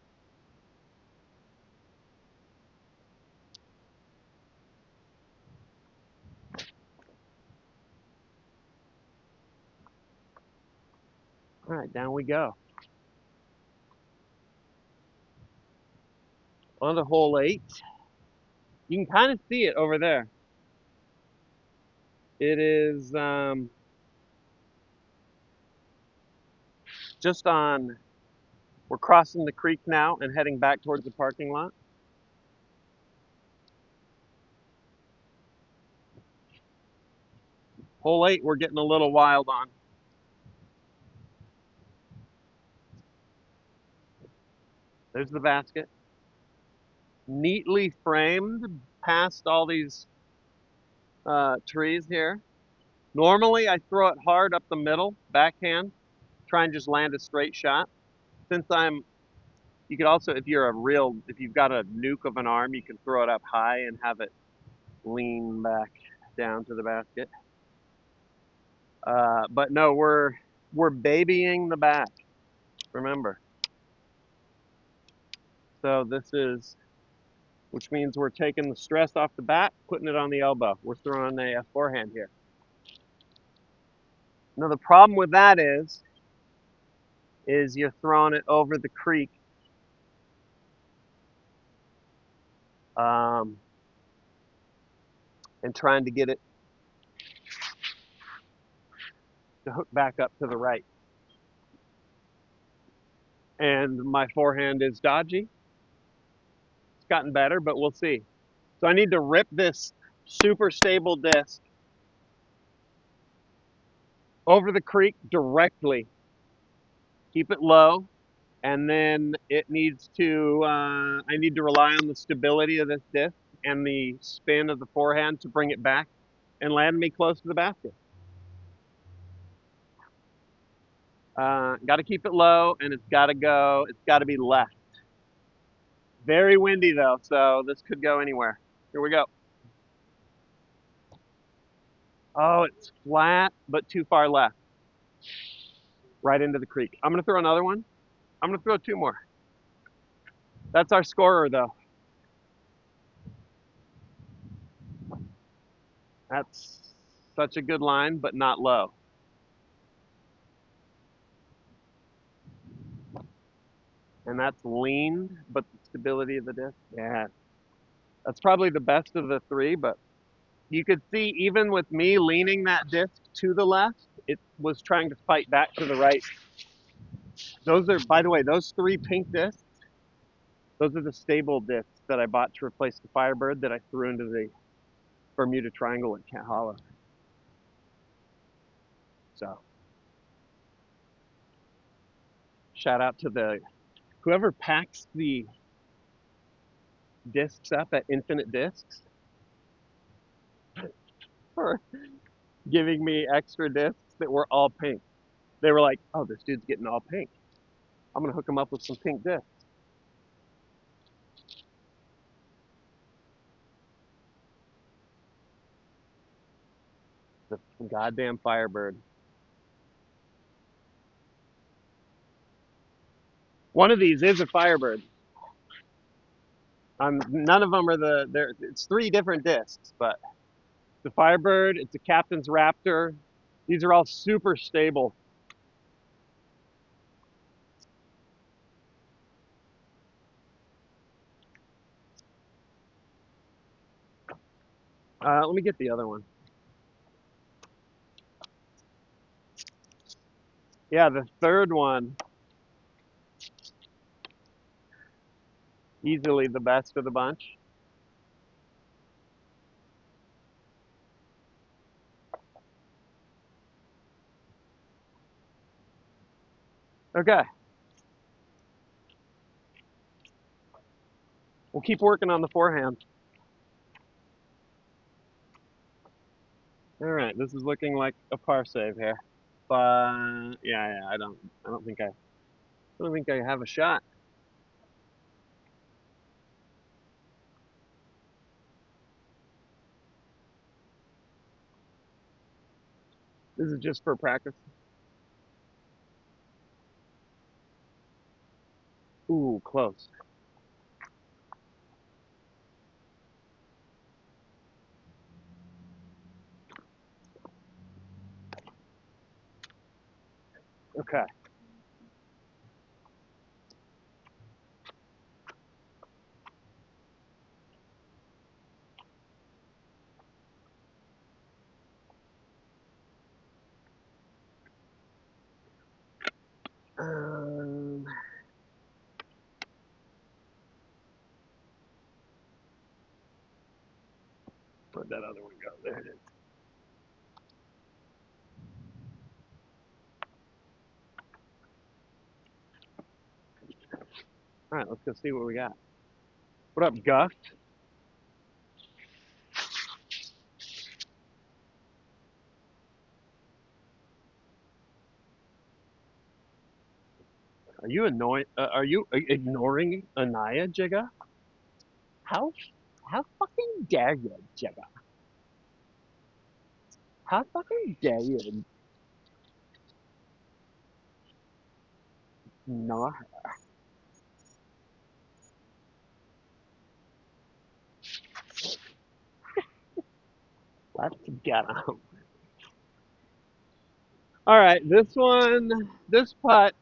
All right, down we go. On to hole 8. You can kind of see it over there. It is just on, we're crossing the creek now and heading back towards the parking lot. Hole 8, we're getting a little wild on. There's the basket. Neatly framed past all these trees here. Normally, I throw it hard up the middle, backhand, try and just land a straight shot. Since you could also, if you've got a nuke of an arm, you can throw it up high and have it lean back down to the basket. But no, we're babying the back. Remember. So which means we're taking the stress off the back, putting it on the elbow. We're throwing a forehand here. Now the problem with that is you're throwing it over the creek. Um, and trying to get it to hook back up to the right. And my forehand is dodgy. It's gotten better, but we'll see. So I need to rip this super stable disc over the creek directly. Keep it low, and then I need to rely on the stability of this disc and the spin of the forehand to bring it back and land me close to the basket. Got to keep it low, and it's got to be left. Very windy though, so this could go anywhere. Here we go. Oh, it's flat, but too far left. Right into the creek. I'm going to throw another one. I'm going to throw 2 more. That's our scorer though. That's such a good line, but not low. And that's leaned, but the stability of the disc, yeah. That's probably the best of the 3, but you could see even with me leaning that disc to the left, it was trying to fight back to the right. Those are, by the way, those 3 pink discs, those are the stable discs that I bought to replace the Firebird that I threw into the Bermuda Triangle at Cat Hollow. So, shout out to whoever packs the discs up at Infinite Discs for giving me extra discs that were all pink. They were like, "Oh, this dude's getting all pink. I'm gonna hook him up with some pink discs." The goddamn Firebird. One of these is a Firebird. None of them are it's three different discs, but the Firebird, it's a Captain's Raptor. These are all super stable. Let me get the other one. Yeah, the third one, easily the best of the bunch. Okay, we'll keep working on the forehand. All right, this is looking like a par save here, but yeah, I don't think I have a shot. This is just for practice. Ooh, close. Okay. Um, where'd that other one go? There it is. All right, let's go see what we got. What up, Gus? Are you annoying? Are you ignoring Anaya, Jigga? How how fucking dare you, Jigga? How fucking dare you ignore her? Let's get him. All right, this putt,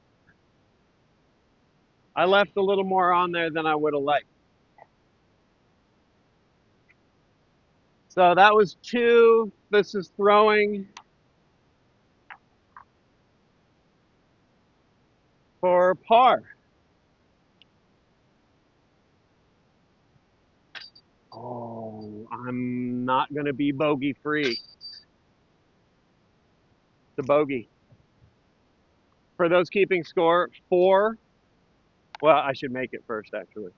I left a little more on there than I would have liked. So that was two. This is throwing for par. Oh, I'm not gonna be bogey free. The bogey. For those keeping score, four. Well, I should make it first, actually.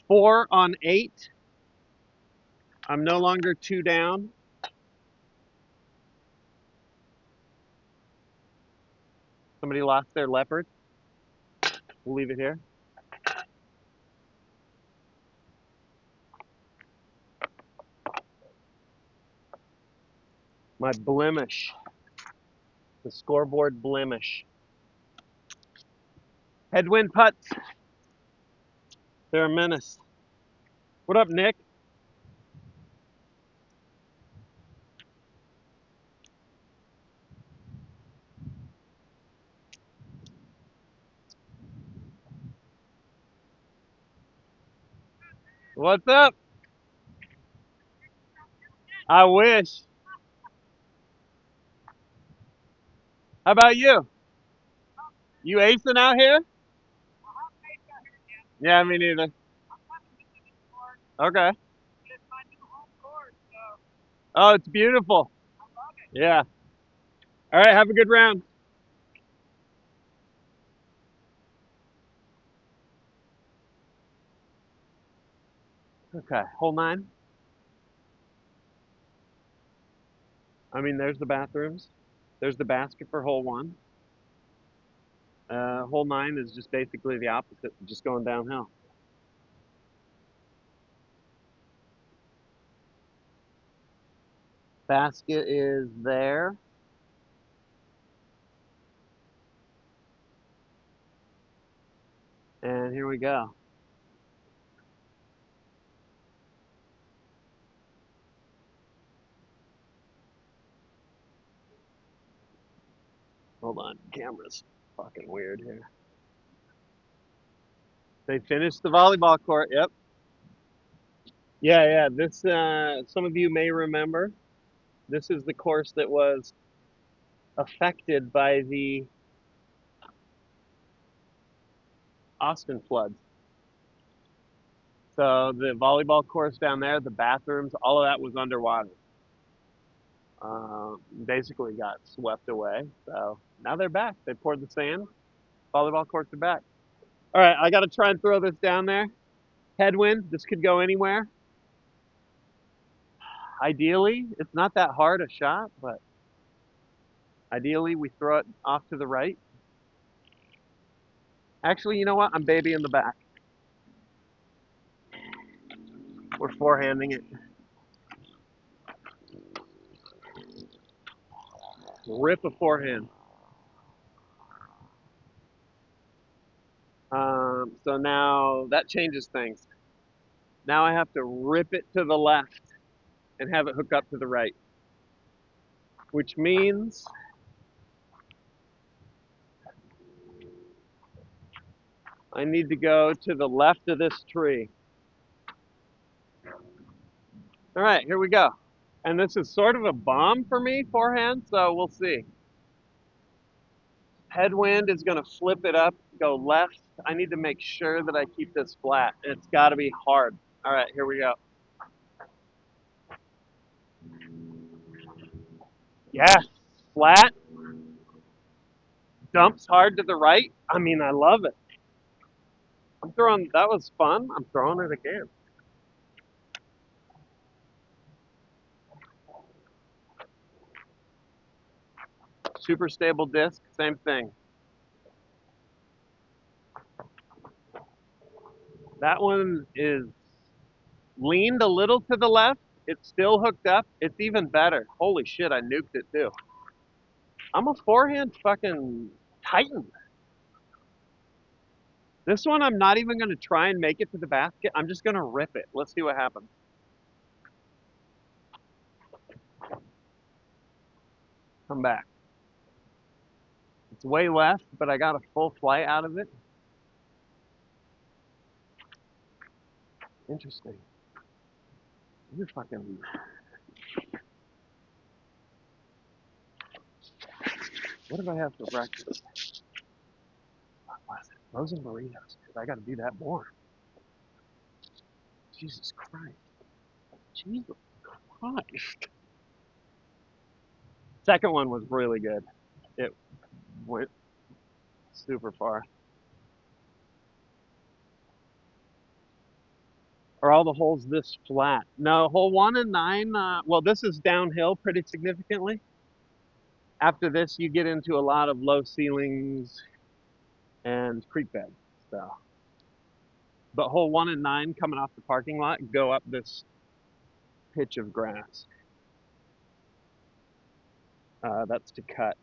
4 on 8. I'm no longer two down. Somebody lost their leopard. We'll leave it here. My blemish. The scoreboard blemish. Headwind putts. They're a menace. What up, Nick? What's up? I wish. How about you? You acing out here? Yeah, me neither. Okay. Oh, it's beautiful. Yeah. All right, have a good round. Okay, hole 9. I mean, there's the bathrooms. There's the basket for hole 1. Hole 9 is just basically the opposite, just going downhill. Basket is there. right, here we go. Hold on, camera's fucking weird here. They finished the volleyball court. Yep. Yeah, yeah. This, some of you may remember, this is the course that was affected by the Austin floods. So the volleyball course down there, the bathrooms, all of that was underwater. Basically got swept away. So now they're back. They poured the sand. Volleyball courts are back. All right, I got to try and throw this down there. Headwind. This could go anywhere. Ideally, it's not that hard a shot, but ideally we throw it off to the right. Actually, you know what? I'm baby in the back. We're forehanding it. Rip a forehand. So now that changes things. Now I have to rip it to the left and have it hook up to the right, which means I need to go to the left of this tree. All right, here we go. And this is sort of a bomb for me, forehand, so we'll see. Headwind is going to flip it up, go left. I need to make sure that I keep this flat. It's got to be hard. All right, here we go. Yeah, flat, dumps hard to the right. I mean, I love it. I'm throwing, that was fun. I'm throwing it again. Super stable disc, same thing. That one is leaned a little to the left. It's still hooked up. It's even better. Holy shit, I nuked it too. I'm a forehand fucking titan. This one, I'm not even going to try and make it to the basket. I'm just going to rip it. Let's see what happens. Come back. It's way left, but I got a full flight out of it. Interesting. You're fucking. What did I have for breakfast? What was it? Frozen burritos. Because I got to do that more. Jesus Christ. Jesus Christ. Second one was really good. It went super far. Are all the holes this flat? No, hole 1 and 9. Well, this is downhill pretty significantly. After this, you get into a lot of low ceilings and creek bed. So, but hole 1 and 9 coming off the parking lot go up this pitch of grass. That's to cut.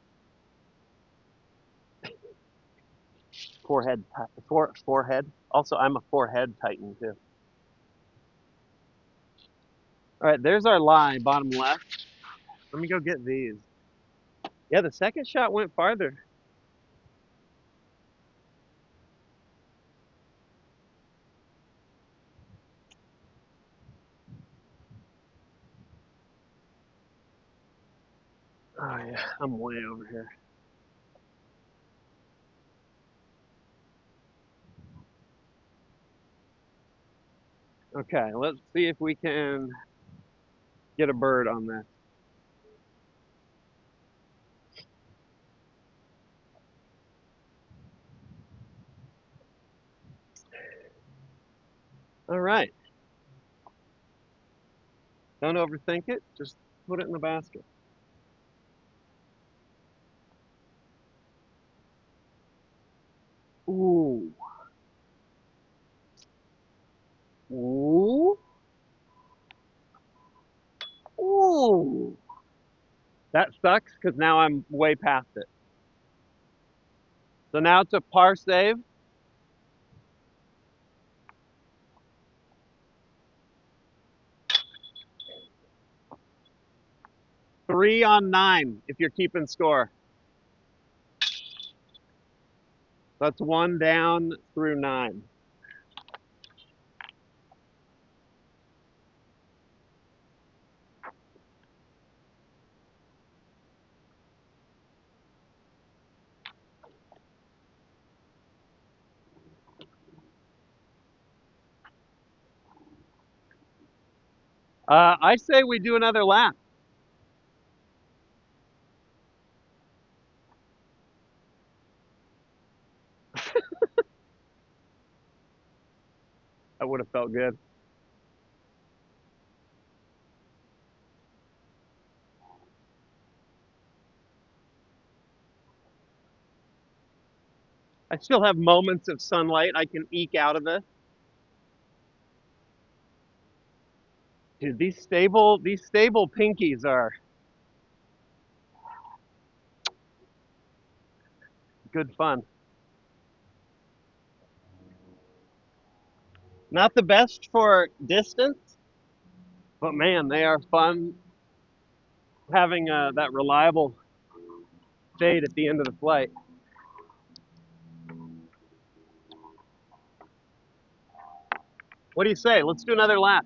Forehead. Also, I'm a forehead titan too. All right, there's our lie, bottom left. Let me go get these. Yeah, the second shot went farther. Oh yeah, I'm way over here. Okay, let's see if we can get a bird on this. All right. Don't overthink it. Just put it in the basket. Ooh. Ooh. Ooh. That sucks because now I'm way past it. So now it's a par save. 3 on 9 if you're keeping score. That's 1 down through 9. I say we do another lap. That would have felt good. I still have moments of sunlight I can eke out of this. Dude, these stable pinkies are good fun. Not the best for distance, but man, they are fun having that reliable fade at the end of the flight. What do you say? Let's do another lap.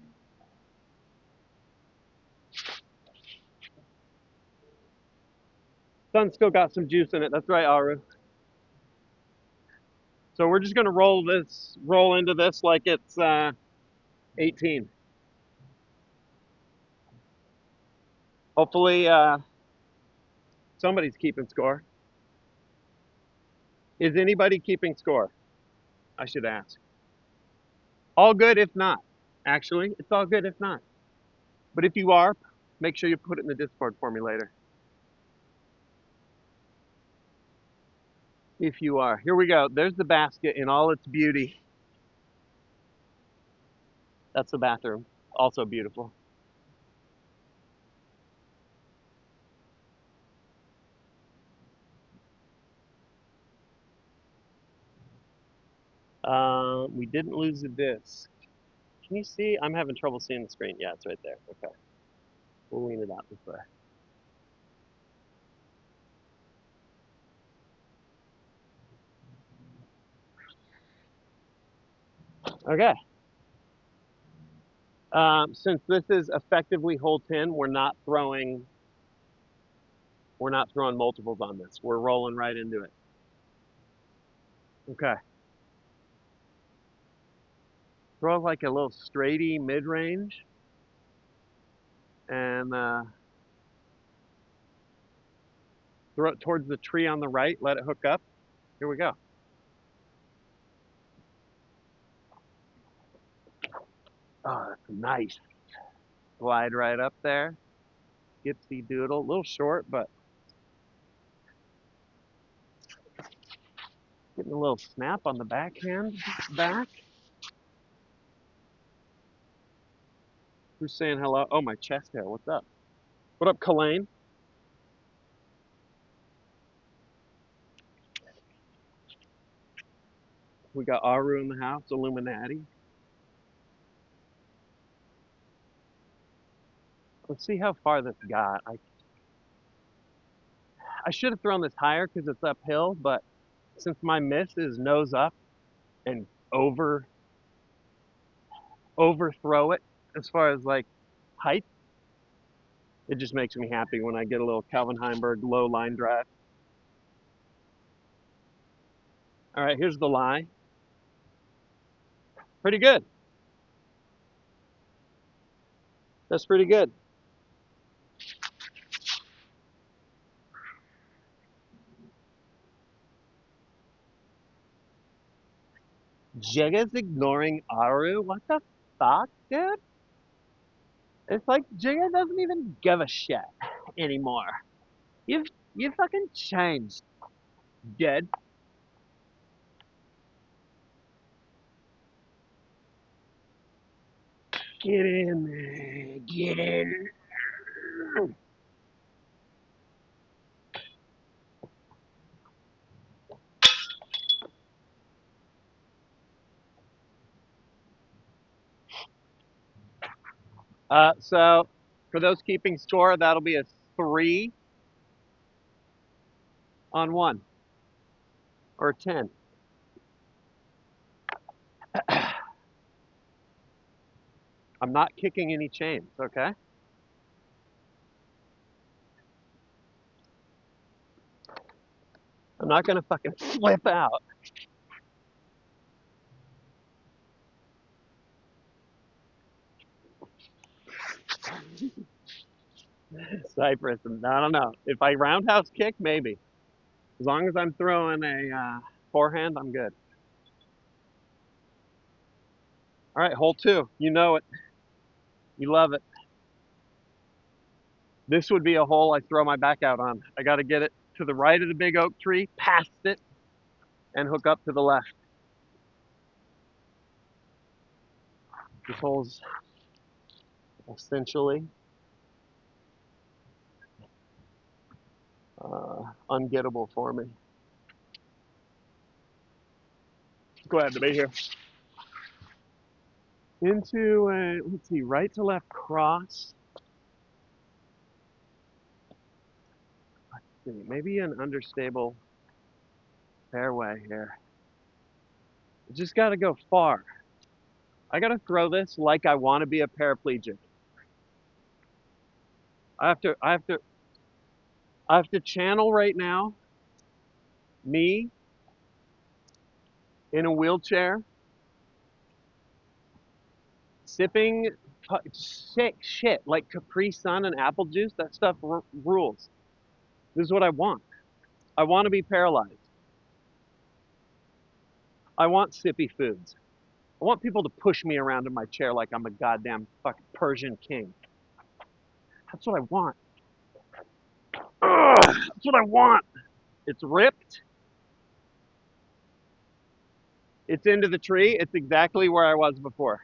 Sun's still got some juice in it. That's right, Aru. So we're just gonna roll into this like it's 18. Hopefully, somebody's keeping score. Is anybody keeping score? I should ask. All good if not. Actually, it's all good if not. But if you are, make sure you put it in the Discord for me later. If you are. Here we go. There's the basket in all its beauty. That's the bathroom. Also beautiful. We didn't lose the disc. Can you see? I'm having trouble seeing the screen. Yeah, it's right there. Okay. We'll lean it out this way. Okay. Since this is effectively hole 10, we're not throwing multiples on this. We're rolling right into it. Okay. Throw like a little straighty mid-range and throw it towards the tree on the right. Let it hook up. Here we go. Oh, that's nice. Glide right up there. Gipsy doodle. A little short, but getting a little snap on the backhand back. Who's saying hello? Oh, my chest hair. What's up? What up, Kalane? We got Aru in the house, Illuminati. Let's see how far this got. I should have thrown this higher because it's uphill, but since my miss is nose up and over overthrow it as far as like height, it just makes me happy when I get a little Calvin Heimberg low line drive. All right, here's the lie. Pretty good. That's pretty good. Jigga's ignoring Aru. What the fuck, dude? It's like Jigga doesn't even give a shit anymore. You've you fucking changed, dude. Get in there. Get in. So for those keeping score, that'll be a 3 on 1 or 10. I'm not kicking any chains, okay? I'm not gonna fucking flip out. Cypress, and I don't know. If I roundhouse kick, maybe. As long as I'm throwing a forehand, I'm good. All right, hole 2. You know it. You love it. This would be a hole I throw my back out on. I got to get it to the right of the big oak tree, past it, and hook up to the left. This hole's essentially ungettable for me. Go ahead, debate here. Into a, let's see, right to left cross. Let's see, maybe an understable fairway here. Just got to go far. I got to throw this like I want to be a paraplegic. I have to, I have to, I have to channel right now me in a wheelchair sipping sick shit like Capri Sun and apple juice. That stuff rules. This is what I want. I want to be paralyzed. I want sippy foods. I want people to push me around in my chair like I'm a goddamn fucking Persian king. That's what I want. Ugh, that's what I want. It's ripped. It's into the tree. It's exactly where I was before.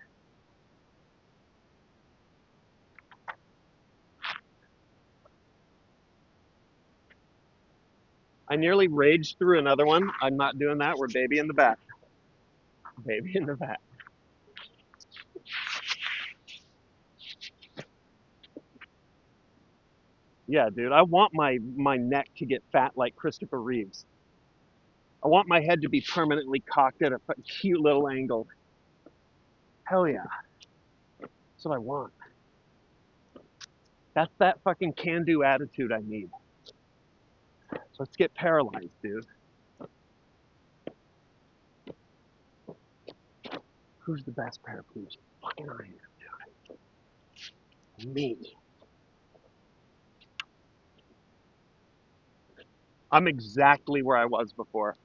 I nearly raged through another one. I'm not doing that. We're baby in the back. Baby in the back. Yeah, dude. I want my neck to get fat like Christopher Reeves. I want my head to be permanently cocked at a cute little angle. Hell yeah. That's what I want. That's that fucking can-do attitude I need. So let's get paralyzed, dude. Who's the best paraplegic? Fucking I am, dude. Me. I'm exactly where I was before.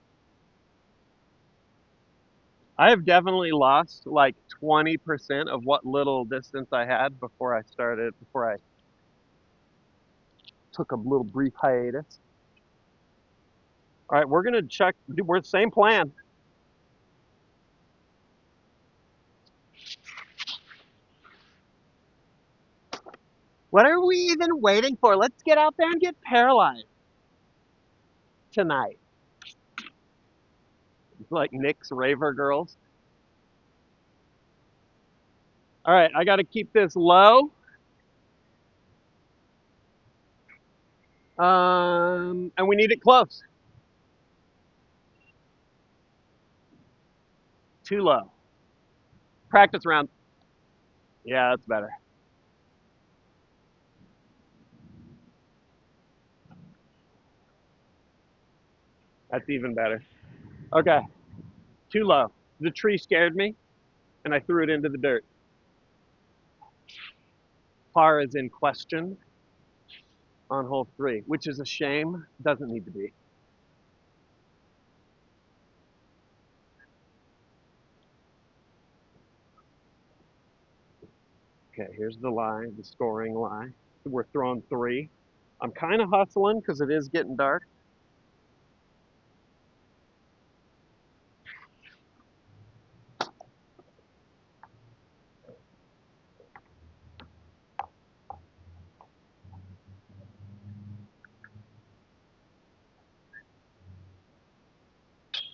I have definitely lost like 20% of what little distance I had before I took a little brief hiatus. All right, we're gonna check. We're the same plan. What are we even waiting for? Let's get out there and get paralyzed tonight. Like Nick's Raver Girls. All right, I got to keep this low. And we need it close. Too low. Practice round. Yeah, that's better. That's even better. Okay, too low. The tree scared me, and I threw it into the dirt. Par is in question on hole 3, which is a shame. Doesn't need to be. Okay, here's the lie, the scoring lie. We're throwing 3. I'm kind of hustling because it is getting dark.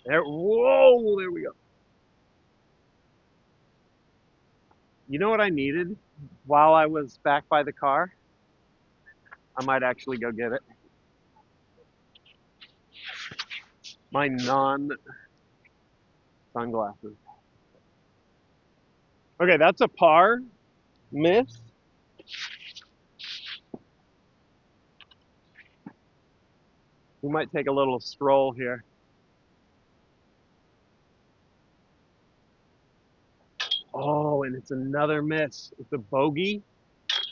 There, whoa, there we go. You know what I needed while I was back by the car? I might actually go get it. My non-sunglasses. Okay, that's a par miss. We might take a little stroll here. Oh, and it's another miss. It's a bogey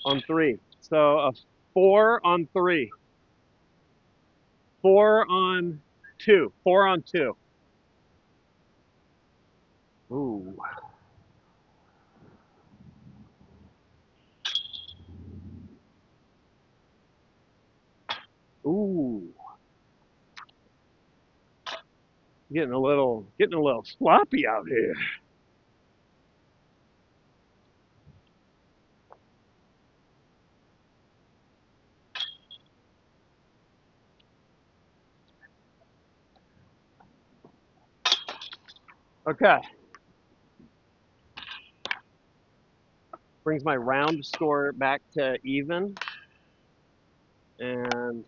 on 3. So a 4 on 3. 4 on 2. 4 on 2. Ooh. Ooh. Getting a little sloppy out here. Okay. Brings my round score back to even. And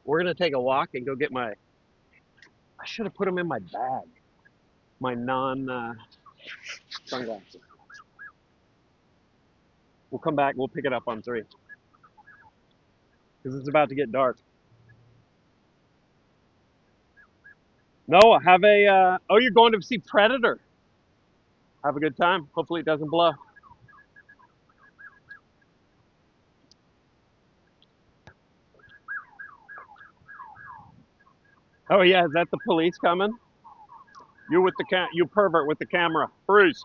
we're going to take a walk and go get I should have put them in my bag. My non sunglasses. We'll come back. We'll pick it up on 3 because it's about to get dark. Noah, have a. Oh, you're going to see Predator. Have a good time. Hopefully, it doesn't blow. Oh yeah, is that the police coming? You with the you pervert with the camera. Bruce,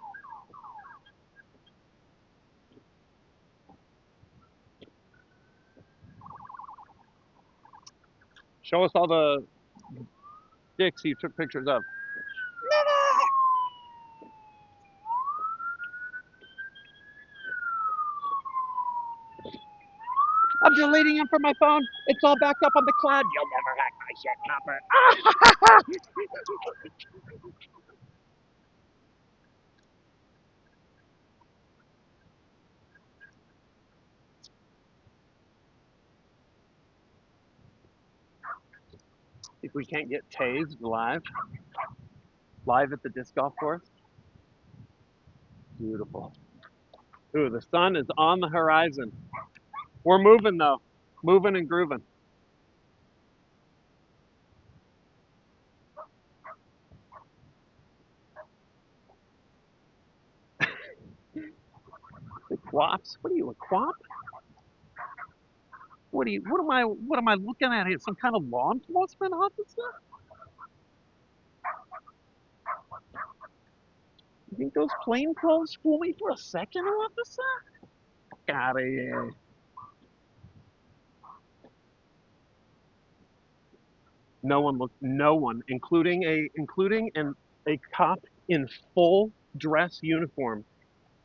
show us all the dicks you took pictures of. I'm deleting him from my phone. It's all backed up on the cloud. You'll never hack my shit, number. If we can't get tased live at the disc golf course. Beautiful. Ooh, the sun is on the horizon. We're moving though, moving and grooving. The quaps? What are you, a quap? What am I looking at here? Some kind of law enforcement officer? You think those plainclothes fool me for a second, officer? Out of here. No one, including a cop in full dress uniform,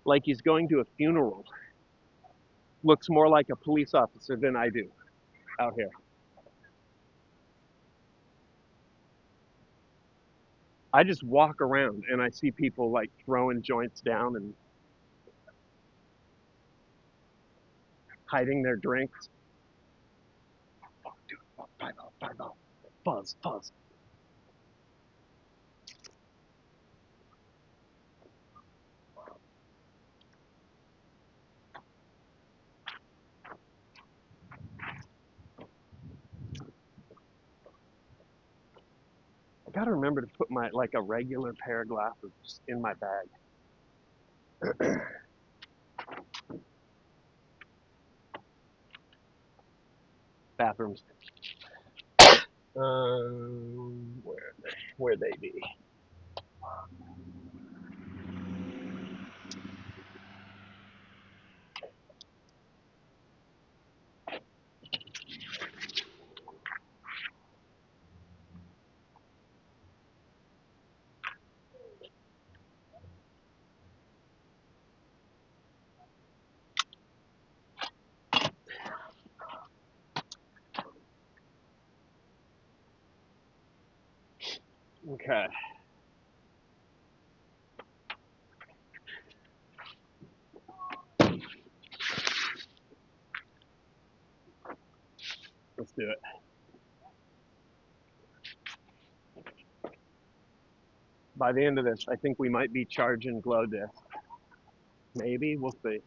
like he's going to a funeral, looks more like a police officer than I do out here. I just walk around and I see people like throwing joints down and hiding their drinks. Oh, dude, oh, 5-0, 5-0. Fuzz, fuzz. I gotta remember to put my like a regular pair of glasses just in my bag. Bathrooms. Where they be? Okay. do it. By the end of this, I think we might be charging glow disc. Maybe, we'll see.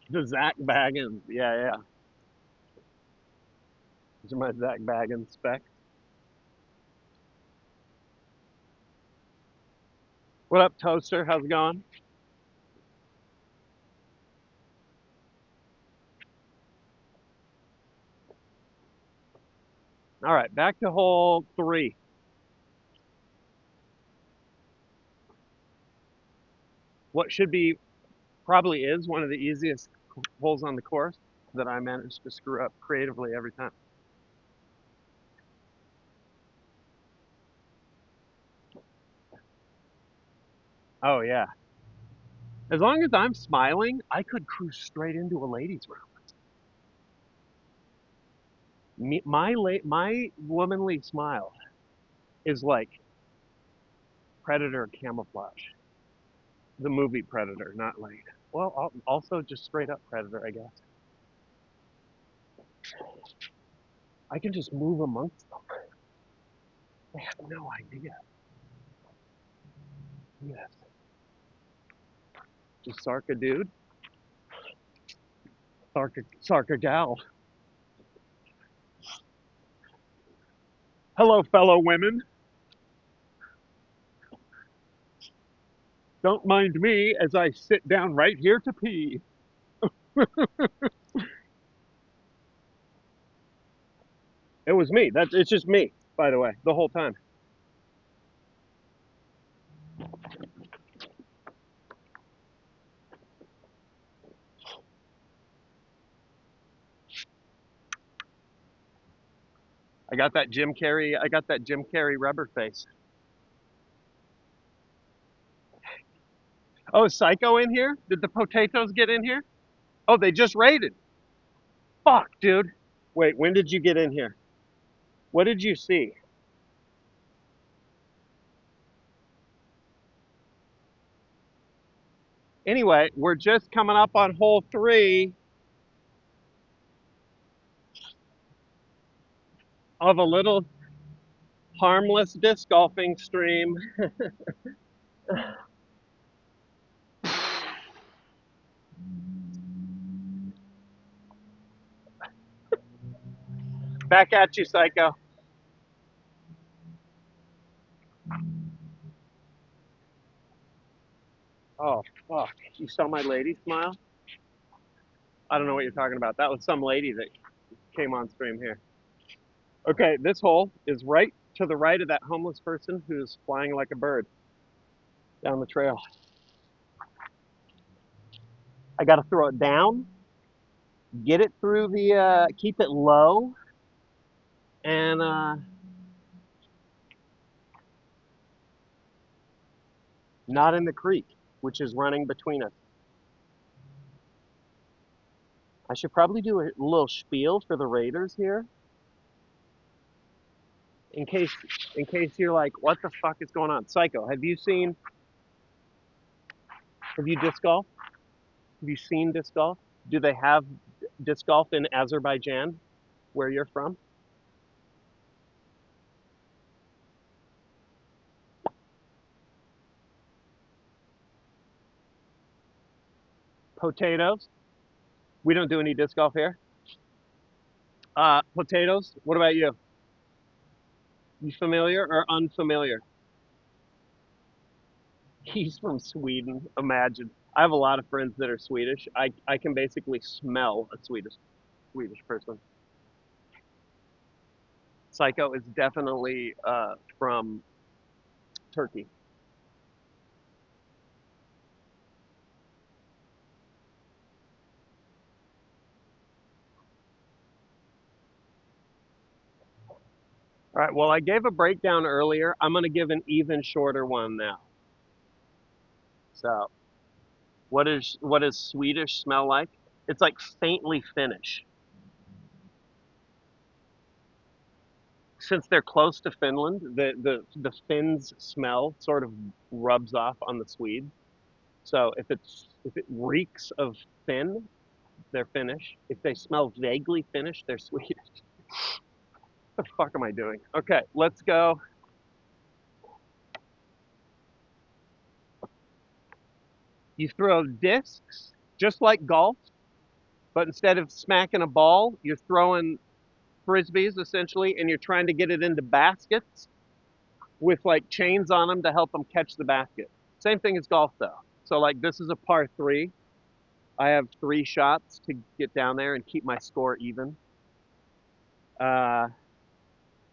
The Zach Baggins, yeah. These are my Zach Baggins specs. What up, Toaster? How's it going? All right, back to hole 3. What should be, probably is one of the easiest holes on the course that I manage to screw up creatively every time. Oh, yeah. As long as I'm smiling, I could cruise straight into a ladies' room. My womanly smile is like Predator camouflage. The movie Predator, not like, well, also just straight up Predator, I guess. I can just move amongst them. They have no idea. Yes. Just Sark a dude? Sark a gal. Hello, fellow women. Don't mind me as I sit down right here to pee. It was me. It's just me, by the way, the whole time. I got that Jim Carrey. I got that Jim Carrey rubber face. Oh, is Psycho in here? Did the potatoes get in here? Oh, they just raided. Fuck, dude. Wait, when did you get in here? What did you see? Anyway, we're just coming up on hole 3 of a little harmless disc golfing stream. Back at you, Psycho. Oh, fuck. You saw my lady smile? I don't know what you're talking about. That was some lady that came on stream here. Okay, this hole is right to the right of that homeless person who's flying like a bird down the trail. I got to throw it down, get it through keep it low, and not in the creek, which is running between us. I should probably do a little spiel for the Raiders here, in case in case you're like, what the fuck is going on? Psycho, have you disc golf? Have you seen disc golf? Do they have disc golf in Azerbaijan, where you're from? Potatoes. We don't do any disc golf here. Potatoes. What about you? You familiar or unfamiliar? He's from Sweden. Imagine. I have a lot of friends that are Swedish. I can basically smell a Swedish person. Psycho is definitely from Turkey. All right. Well, I gave a breakdown earlier. I'm going to give an even shorter one now. So, what does Swedish smell like? It's like faintly Finnish. since they're close to Finland, the Finns smell sort of rubs off on the Swedes. So if it reeks of Finn, they're Finnish. If they smell vaguely Finnish, they're Swedish. What the fuck am I doing? Okay, let's go. You throw discs just like golf, but instead of smacking a ball, you're throwing frisbees essentially, and you're trying to get it into baskets with like chains on them to help them catch the basket. Same thing as golf though. So like this is a par three. I have 3 shots to get down there and keep my score even. Uh,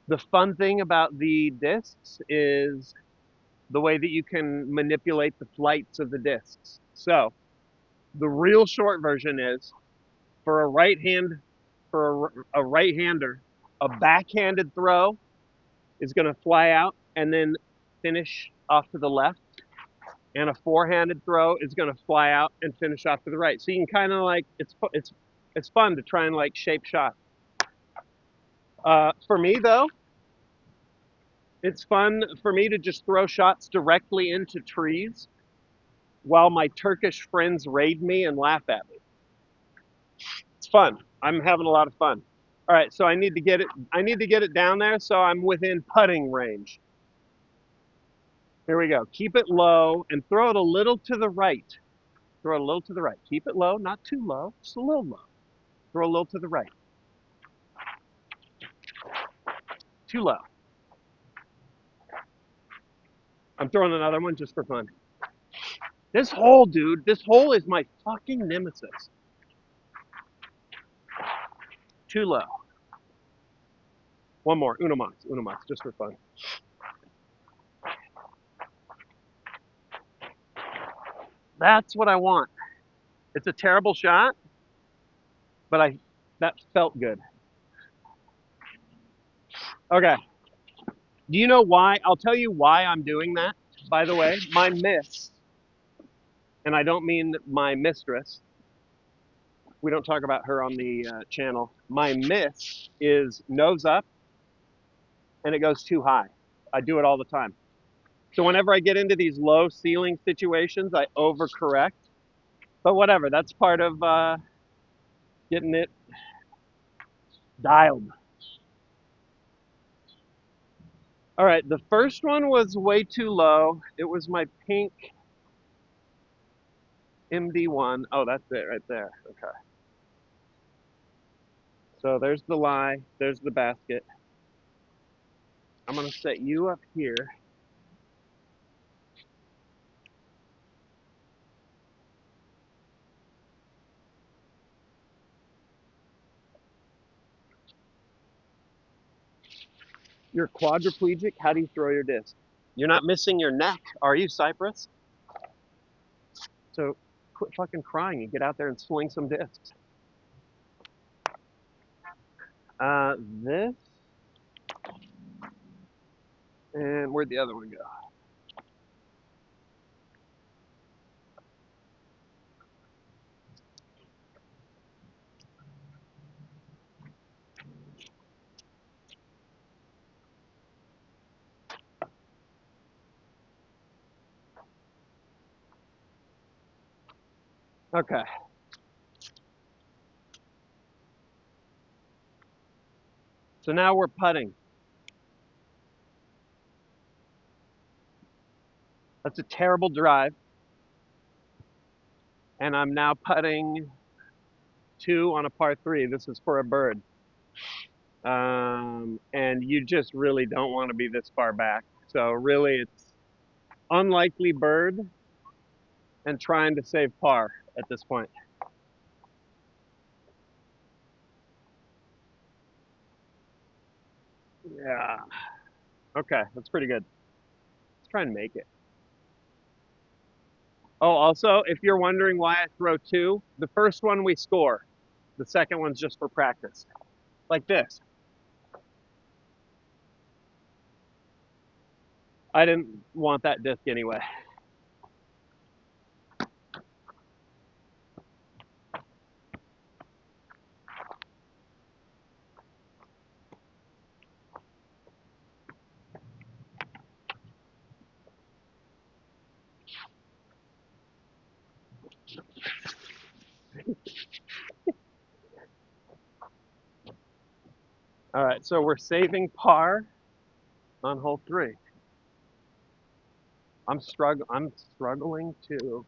the fun thing about the discs is the way that you can manipulate the flights of the discs. So the real short version is for a right hand for a right-hander, a backhanded throw is going to fly out and then finish off to the left, and a forehanded throw is going to fly out and finish off to the right. So you can kind of like it's fun to try and like shape shots. For me though, it's fun for me to just throw shots directly into trees while my Turkish friends raid me and laugh at me. It's fun. I'm having a lot of fun. All right, so I need to get it. I need to get it down there so I'm within putting range. Here we go. Keep it low and throw it a little to the right. Throw it a little to the right. Keep it low, not too low, just a little low. Throw a little to the right. Too low. I'm throwing another one just for fun. This hole, dude, this hole is my fucking nemesis. Too low. One more. Uno mas, just for fun. That's what I want. It's a terrible shot, but that felt good. Okay. Do you know why? I'll tell you why I'm doing that. By the way, my miss, and I don't mean my mistress. We don't talk about her on the channel. My miss is nose up, and it goes too high. I do it all the time. So whenever I get into these low ceiling situations, I overcorrect. But whatever, that's part of getting it dialed. All right, the first one was way too low. It was my pink MD1. Oh, that's it right there. Okay. So there's the lie. There's the basket. I'm going to set you up here. You're quadriplegic. How do you throw your disc? You're not missing your neck, are you, Cypress? So quit fucking crying and get out there and swing some discs. This, and where'd the other one go? Okay. So now we're putting. That's a terrible drive. And I'm now putting 2 on a par 3. This is for a bird. And you just really don't want to be this far back. So really it's unlikely bird and trying to save par at this point. Yeah. Okay, that's pretty good. Let's try and make it. Oh, also, if you're wondering why I throw 2, the first one we score. The second one's just for practice. Like this. I didn't want that disc anyway. All right, so we're saving par on hole 3. I'm struggling to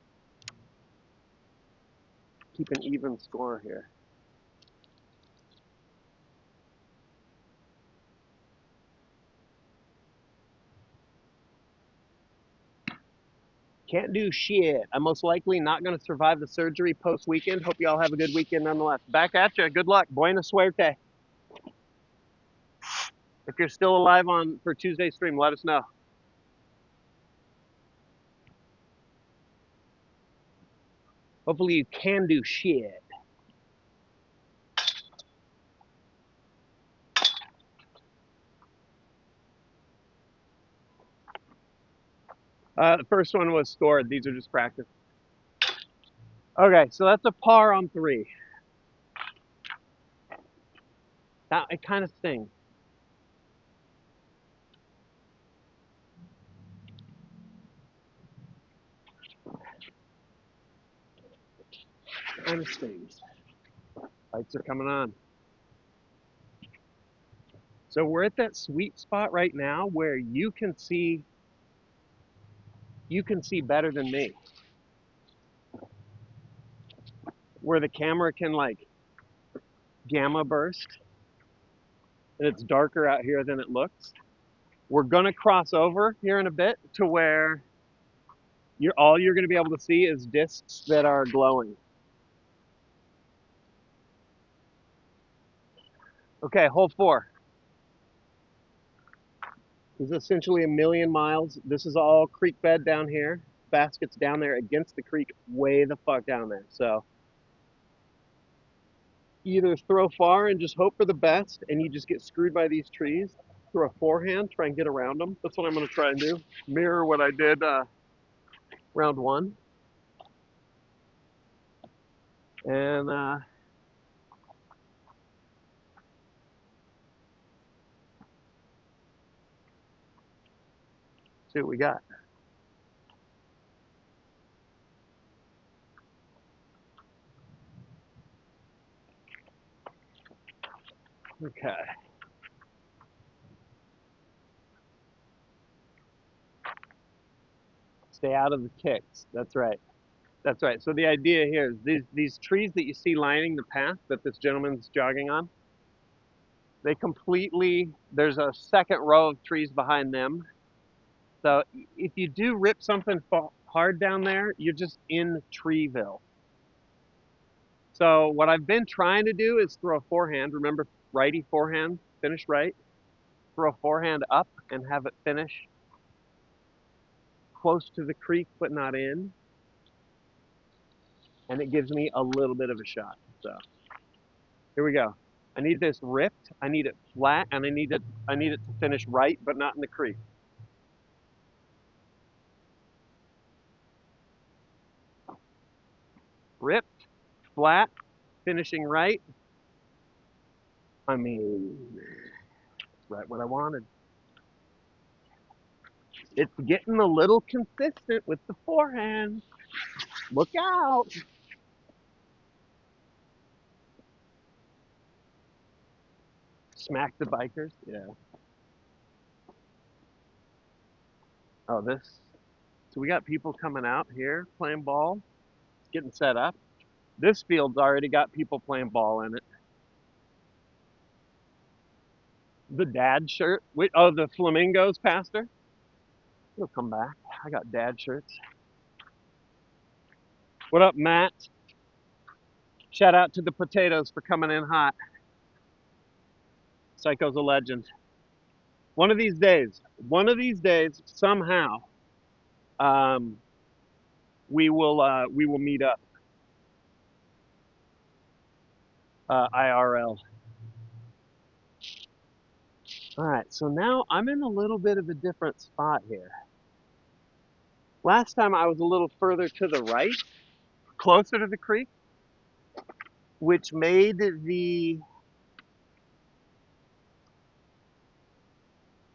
keep an even score here. Can't do shit. I'm most likely not going to survive the surgery post weekend. Hope you all have a good weekend nonetheless. Back at you. Good luck. Buena suerte. If you're still alive on for Tuesday's stream, let us know. Hopefully you can do shit. The first one was scored. These are just practice. Okay, so that's a par on 3. Now it kind of stings. Kind of stings. Lights are coming on. So we're at that sweet spot right now where you can see better than me. Where the camera can like gamma burst and it's darker out here than it looks. We're gonna cross over here in a bit to where all you're gonna be able to see is discs that are glowing. Okay, hole 4 is essentially a million miles. This is all creek bed down here. Basket's down there against the creek, way the fuck down there. So either throw far and just hope for the best, and you just get screwed by these trees. Throw a forehand, try and get around them. That's what I'm gonna try and do. Mirror what I did round 1, and see what we got. Okay. Stay out of the ticks. That's right. That's right. So the idea here is these trees that you see lining the path that this gentleman's jogging on, they completely, there's a second row of trees behind them. So if you do rip something hard down there, you're just in Treeville. So what I've been trying to do is throw a forehand. Remember, righty forehand, finish right. Throw a forehand up and have it finish close to the creek, but not in. And it gives me a little bit of a shot. So here we go. I need this ripped, I need it flat, and I need it to finish right, but not in the creek. Ripped, flat, finishing right. I mean, it's right what I wanted. It's getting a little consistent with the forehand. Look out. Smack the bikers. Yeah. Oh, this. So we got people coming out here playing ball, getting set up. This field's already got people playing ball in it. The dad shirt. Wait, oh, the flamingos, Pastor. He'll come back. I got dad shirts. What up, Matt? Shout out to the potatoes for coming in hot. Psycho's a legend. One of these days, somehow, um, we will meet up IRL. All right, so now I'm in a little bit of a different spot here. Last time I was a little further to the right, closer to the creek, which made the,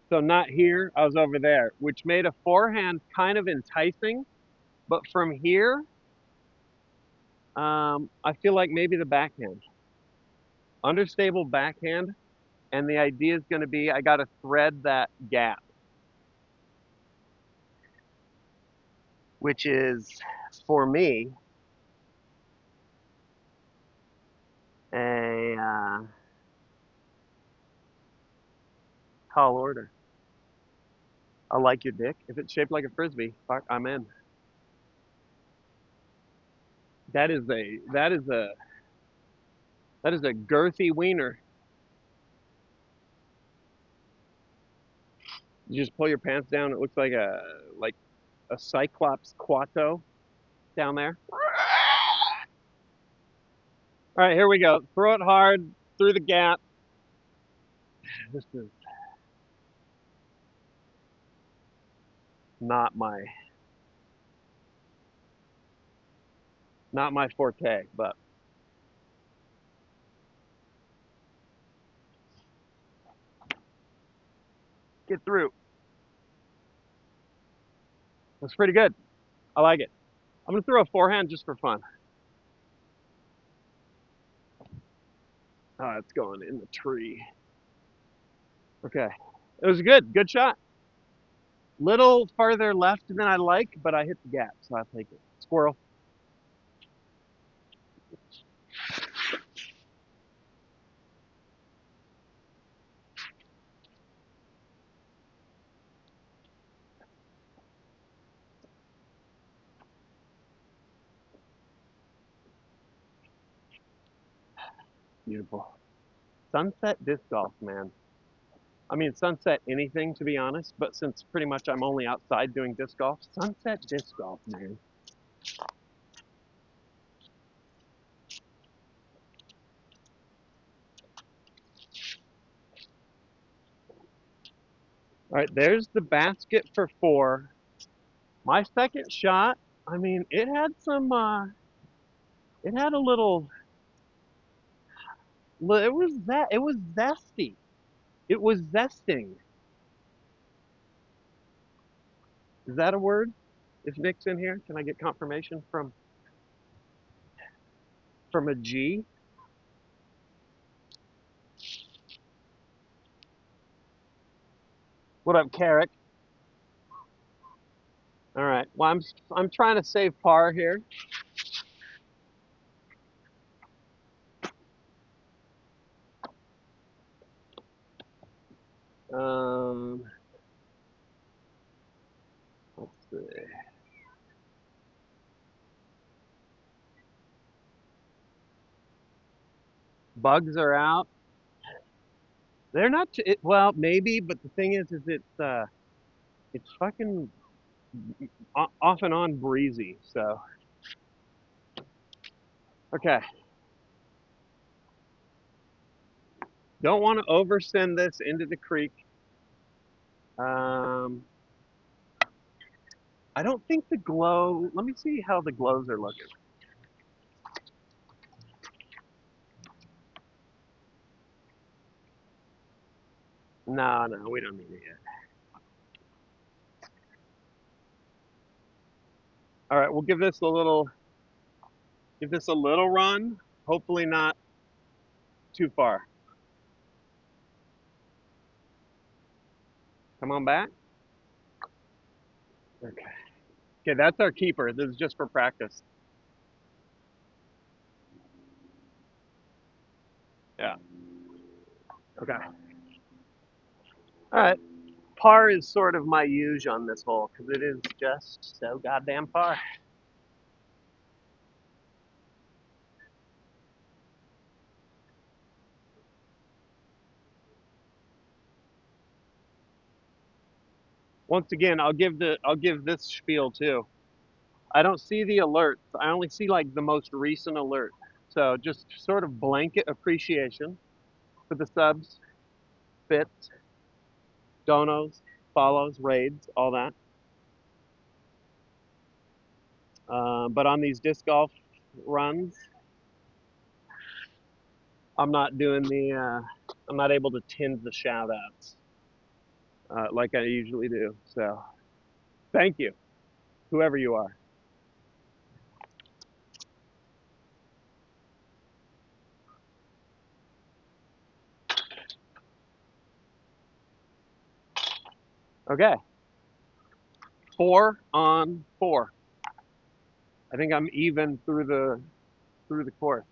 so not here, I was over there, which made a forehand kind of enticing, but from here, I feel like maybe the backhand. Understable backhand And the idea is going to be I got to thread that gap, which is for me a tall order. I like your dick. If it's shaped like a frisbee, fuck, I'm in. That is a girthy wiener. You just pull your pants down. It looks like a cyclops quato down there. All right, here we go. Throw it hard through the gap. This is not my not my forte, but get through. That's pretty good. I like it. I'm gonna throw a forehand just for fun. Oh, it's going in the tree. Okay. It was good. Good shot. Little farther left than I like, but I hit the gap, so I'll take it. Squirrel. Beautiful. Sunset disc golf, man. I mean, sunset anything, to be honest, but since pretty much I'm only outside doing disc golf, sunset disc golf, man. All right, there's the basket for 4. My second shot, I mean, it had a little, it was zesty. It was zesting. Is that a word? If Nick's in here, can I get confirmation from a G? What up, Carrick? All right. Well, I'm trying to save par here. Um, let's see. Bugs are out. They're not. Well, maybe, but the thing is it's fucking off and on breezy. So okay, don't want to oversend this into the creek. Um, I don't think the glow. Let me see how the glows are looking. No, no, we don't need it yet. All right, we'll give this a little run. Hopefully not too far. Come on back. Okay. Okay, that's our keeper. This is just for practice. Yeah. Okay. All right. Par is sort of my use on this hole because it is just so goddamn par. Once again, I'll give this spiel too. I don't see the alerts. I only see like the most recent alert. So just sort of blanket appreciation for the subs, bits, donos, follows, raids, all that. But on these disc golf runs, I'm not doing I'm not able to tend the shout outs like I usually do. So thank you, whoever you are. Okay, 4 on 4. I think I'm even through the course.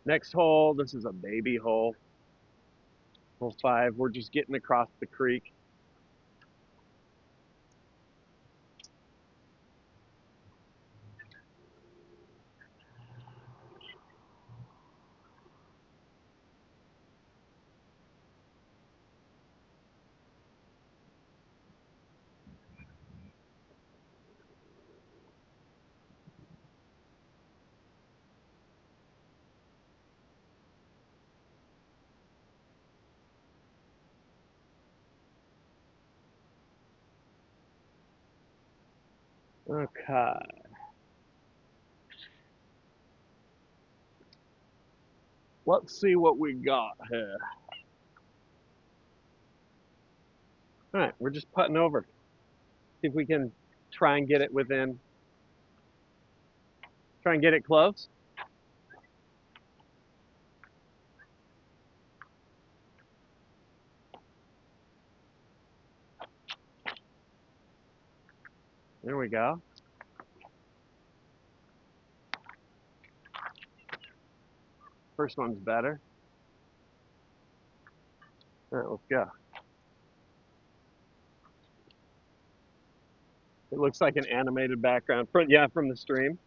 Next hole, this is a baby hole. Hole 5. We're just getting across the creek. Okay. Let's see what we got here. All right, we're just putting over. See if we can try and get it within, try and get it close. There we go. First one's better. All right, let's go. It looks like an animated background. Yeah, from the stream.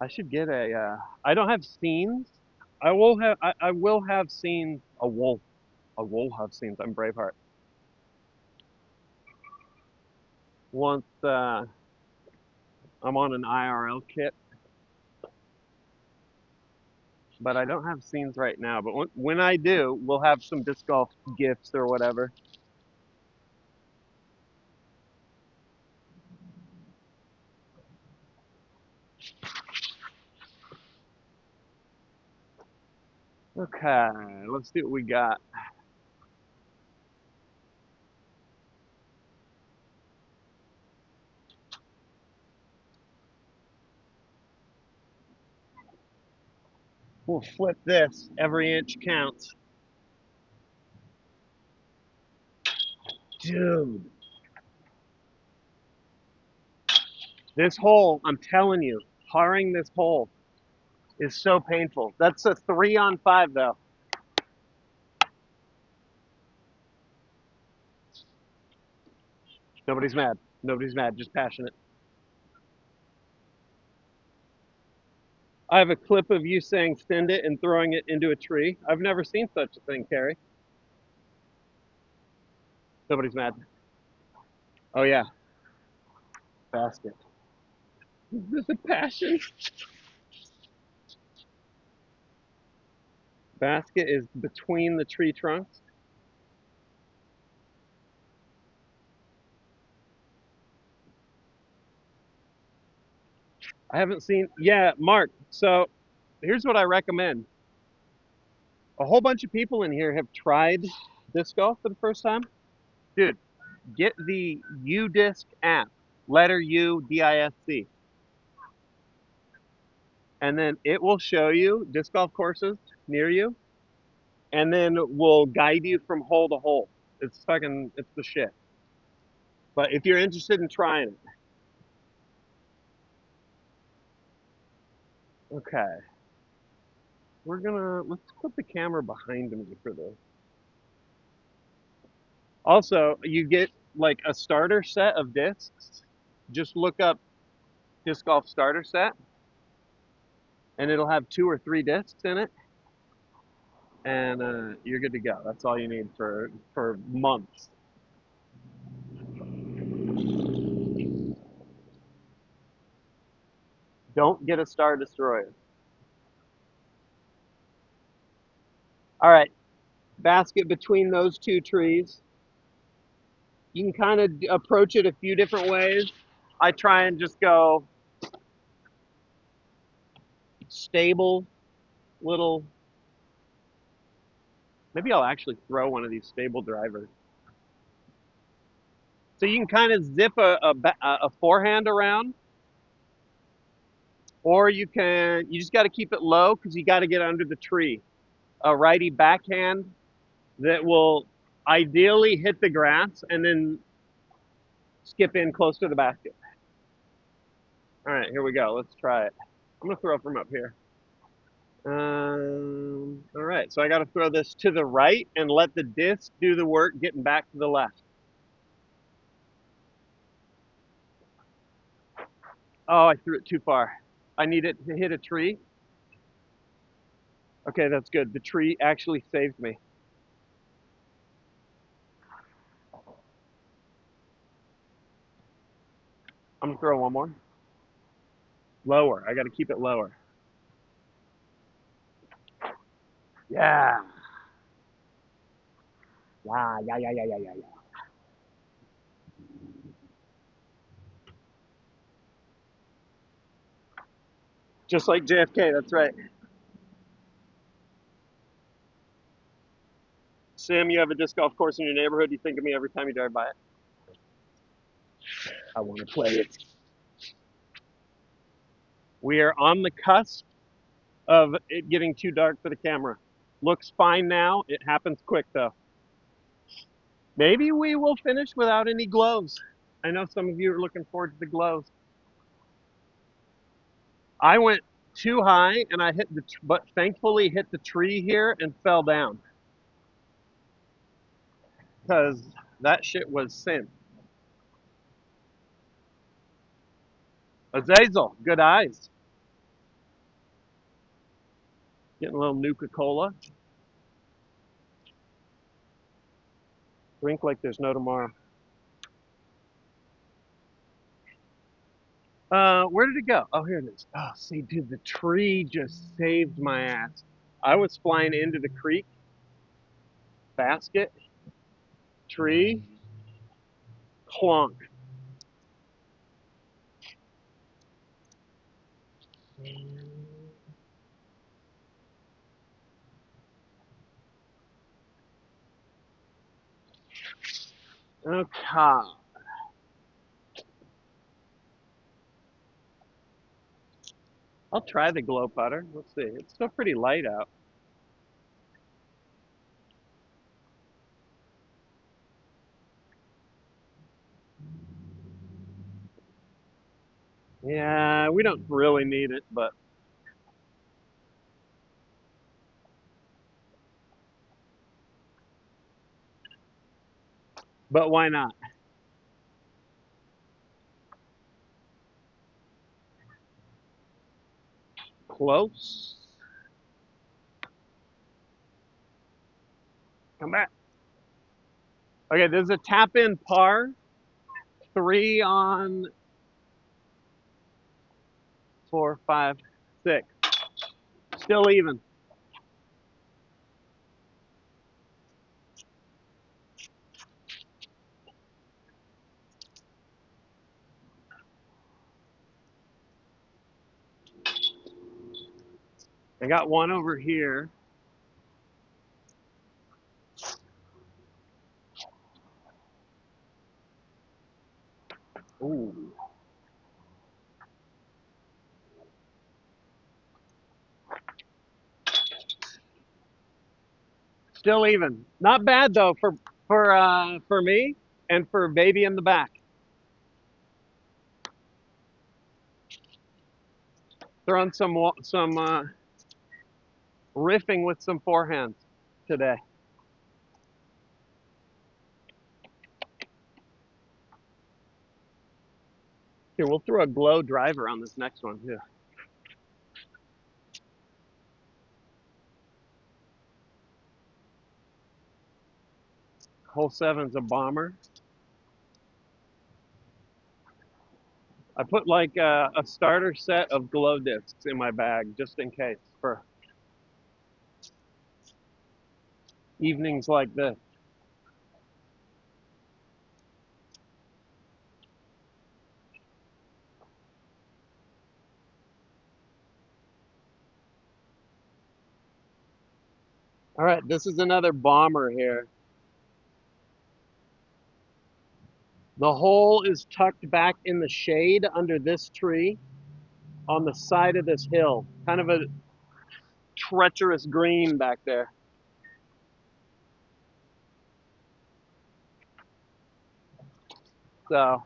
I should get a. I don't have scenes. I will have. I will have scenes. A wolf. I will have scenes. I'm Braveheart. Once I'm on an IRL kit, but I don't have scenes right now. But when I do, we'll have some disc golf gifts or whatever. Okay, let's see what we got. We'll flip this. Every inch counts. Dude, this hole, I'm telling you, parring this hole is so painful. That's a 3 on 5 though. Nobody's mad. Nobody's mad, just passionate. I have a clip of you saying send it and throwing it into a tree. I've never seen such a thing, Carrie. Nobody's mad. Oh yeah, basket. Is this a passion? Basket is between the tree trunks. I haven't seen. Yeah, Mark. So here's what I recommend. A whole bunch of people in here have tried disc golf for the first time. Dude, get the UDisc app, letter U D I S C, and then it will show you disc golf courses near you, and then will guide you from hole to hole. It's the shit. But if you're interested in trying it, okay, let's put the camera behind me for this. Also, you get like a starter set of discs. Just look up disc golf starter set, and it'll have 2 or 3 discs in it, and you're good to go. That's all you need for months. Don't get a Star Destroyer. All right, basket between those 2 trees. You can kind of approach it a few different ways. I try and just go stable little. Maybe I'll actually throw one of these stable drivers. So you can kind of zip a forehand around, or you just got to keep it low because you got to get under the tree. A righty backhand that will ideally hit the grass and then skip in close to the basket. All right, here we go. Let's try it. I'm gonna throw from up here. All right, so I got to throw this to the right and let the disc do the work getting back to the left. Oh, I threw it too far. I need it to hit a tree. Okay, that's good. The tree actually saved me. I'm gonna throw one more. Lower. I got to keep it lower. Yeah. Yeah, yeah, yeah, yeah, yeah, yeah, yeah. Just like JFK, that's right. Sam, you have a disc golf course in your neighborhood. You think of me every time you drive by it. I want to play it. We are on the cusp of it getting too dark for the camera. Looks fine now. It happens quick though. Maybe we will finish without any gloves. I know some of you are looking forward to the gloves. I went too high and I hit but thankfully hit the tree here and fell down because that shit was sin. Azazel, good eyes. Getting a little Nuka-Cola. Drink like there's no tomorrow. Where did it go? Oh, here it is. Oh, see, dude, the tree just saved my ass. I was flying into the creek, basket, tree, clunk. Okay. I'll try the glow putter. Let's see. It's still pretty light out. Yeah, we don't really need it, but why not? Close. Come back. Okay, there's a tap in par, 3 on 4, 5, 6. Still even. I got one over here. Ooh. Still even. Not bad though for me and for baby in the back. Throwing some riffing with some forehands today. Here, we'll throw a glow driver on this next one too. Hole 7's a bomber. I put like a starter set of glow discs in my bag just in case for evenings like this. All right, this is another bomber here. The hole is tucked back in the shade under this tree on the side of this hill. Kind of a treacherous green back there. So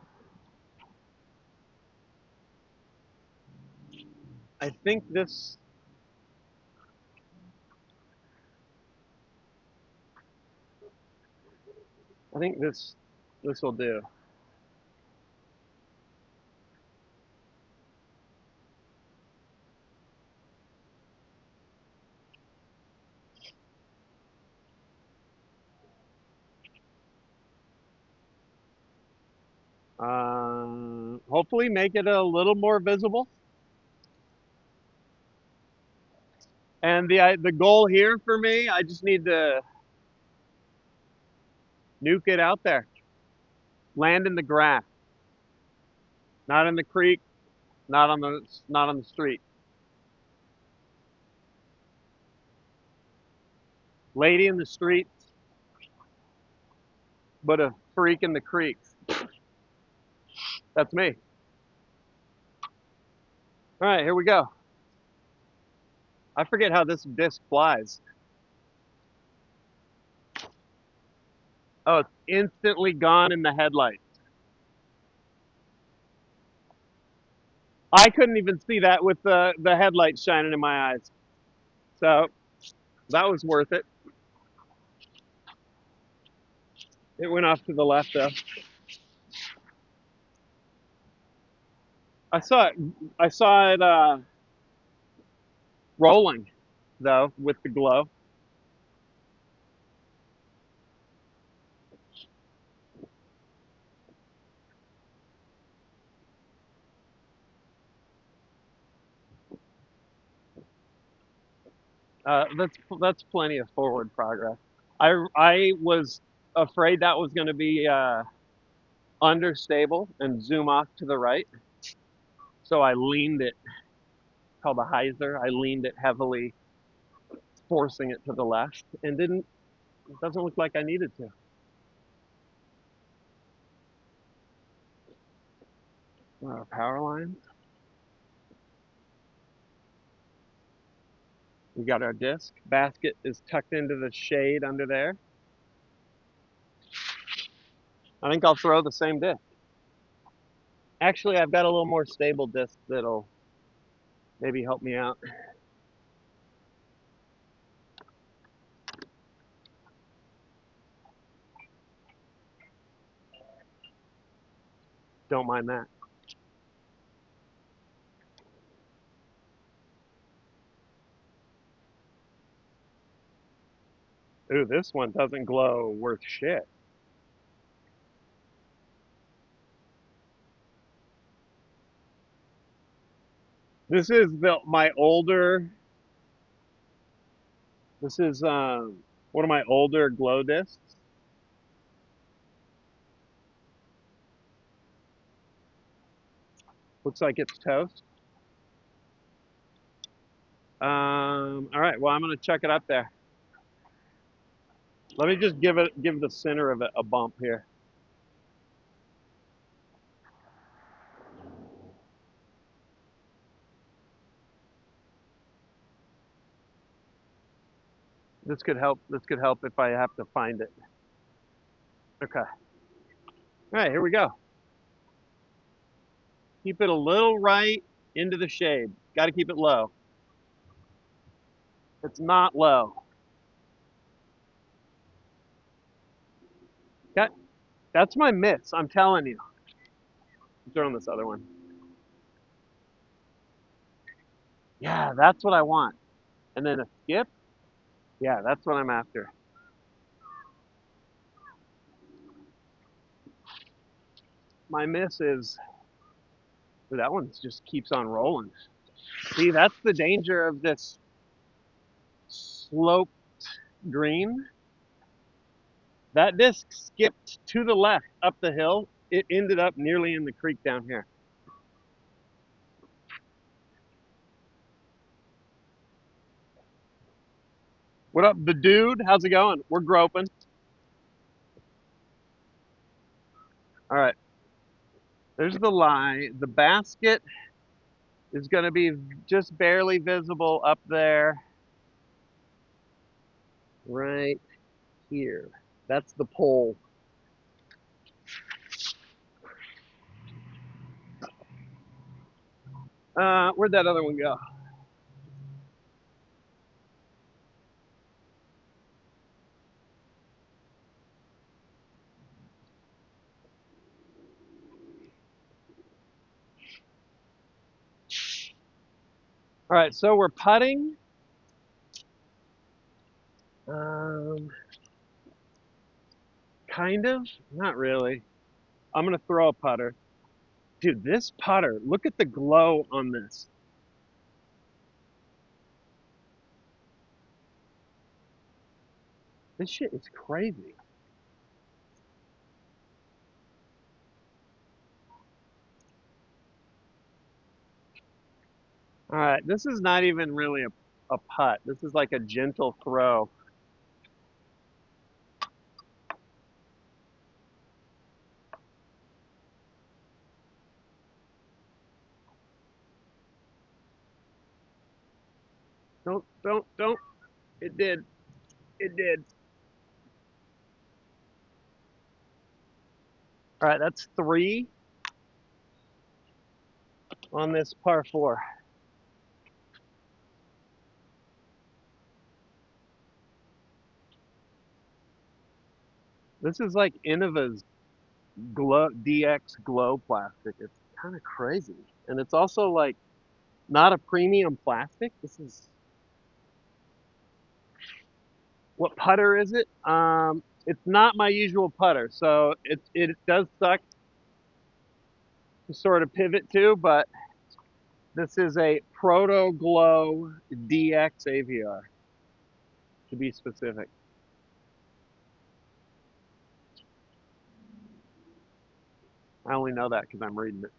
I think this, I think this will do. Hopefully make it a little more visible. And the goal here for me, I just need to nuke it out there. Land in the grass, not in the creek, not on the street. Lady in the streets, but a freak in the creeks. That's me. All right, here we go. I forget how this disc flies. Oh, it's instantly gone in the headlight. I couldn't even see that with the headlights shining in my eyes. So that was worth it. It went off to the left though. I saw it. I saw it rolling though with the glow. That's plenty of forward progress. I was afraid that was going to be understable and zoom off to the right, so I leaned it. Called a hyzer. I leaned it heavily, forcing it to the left, and didn't. It doesn't look like I needed to. Power line. We got our disc. Basket is tucked into the shade under there. I think I'll throw the same disc. Actually, I've got a little more stable disc that'll maybe help me out. Don't mind that. Ooh, this one doesn't glow worth shit. This is my older. This is one of my older glow discs. Looks like it's toast. All right, well I'm gonna check it up there. Let me just give the center of it a bump here. This could help. This could help if I have to find it. Okay. All right, here we go. Keep it a little right into the shade. Got to keep it low. It's not low. That that's my miss. I'm telling you. I'm throwing this other one. Yeah, that's what I want. And then a skip. Yeah, that's what I'm after. My miss is that one just keeps on rolling. See, that's the danger of this sloped green. That disc skipped to the left up the hill. It ended up nearly in the creek down here. What up, the dude? How's it going? We're groping. All right. There's the lie. The basket is going to be just barely visible up there, right here. That's the pole. Where'd that other one go? All right, so we're putting. Um, kind of, not really. I'm gonna throw a putter. Dude, this putter, look at the glow on this. This shit is crazy. All right, this is not even really a putt. This is like a gentle throw. Don't. It did. It did. All right, that's 3 on this par 4. This is like Innova's glow DX glow plastic. It's kind of crazy. And it's also like not a premium plastic. This is what putter is it? It's not my usual putter, so it does suck to sort of pivot to, but this is a Proto Glow DX AVR to be specific. I only know that because I'm reading it.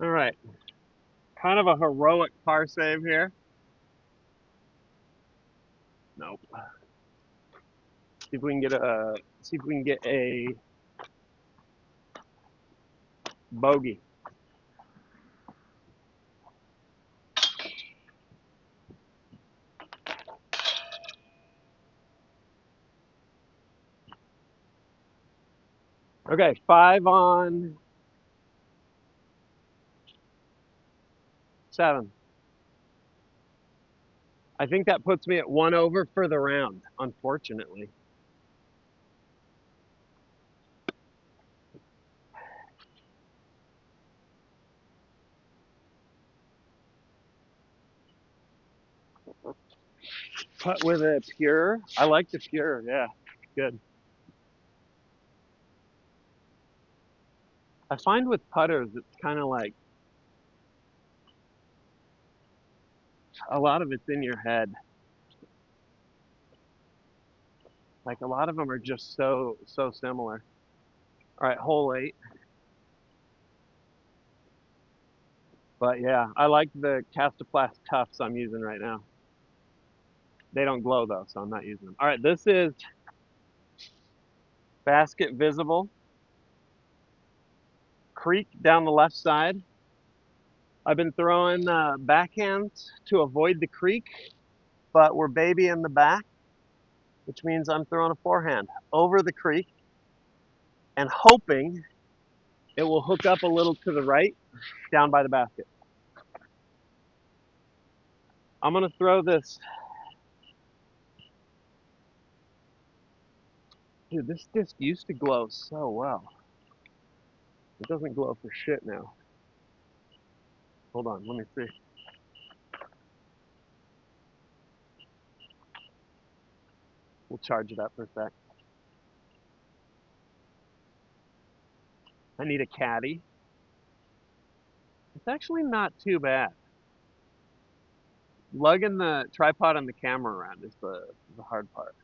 All right, kind of a heroic par save here. Nope. See if we can get a bogey. Okay, 5 on 7. I think that puts me at 1 over for the round, unfortunately. Putt with a pure. I like the pure. Yeah, good. I find with putters, it's kind of like a lot of it's in your head. Like a lot of them are just so similar. All right, hole 8. But yeah, I like the Castoplast Tufts I'm using right now. They don't glow though, so I'm not using them. All right, this is basket visible. Creek down the left side. I've been throwing backhands to avoid the creek, but we're baby in the back, which means I'm throwing a forehand over the creek and hoping it will hook up a little to the right down by the basket. I'm going to throw this. Dude, this disc used to glow so well. It doesn't glow for shit now. Hold on, let me see. We'll charge it up for a sec. I need a caddy. It's actually not too bad. Lugging the tripod and the camera around is the hard part.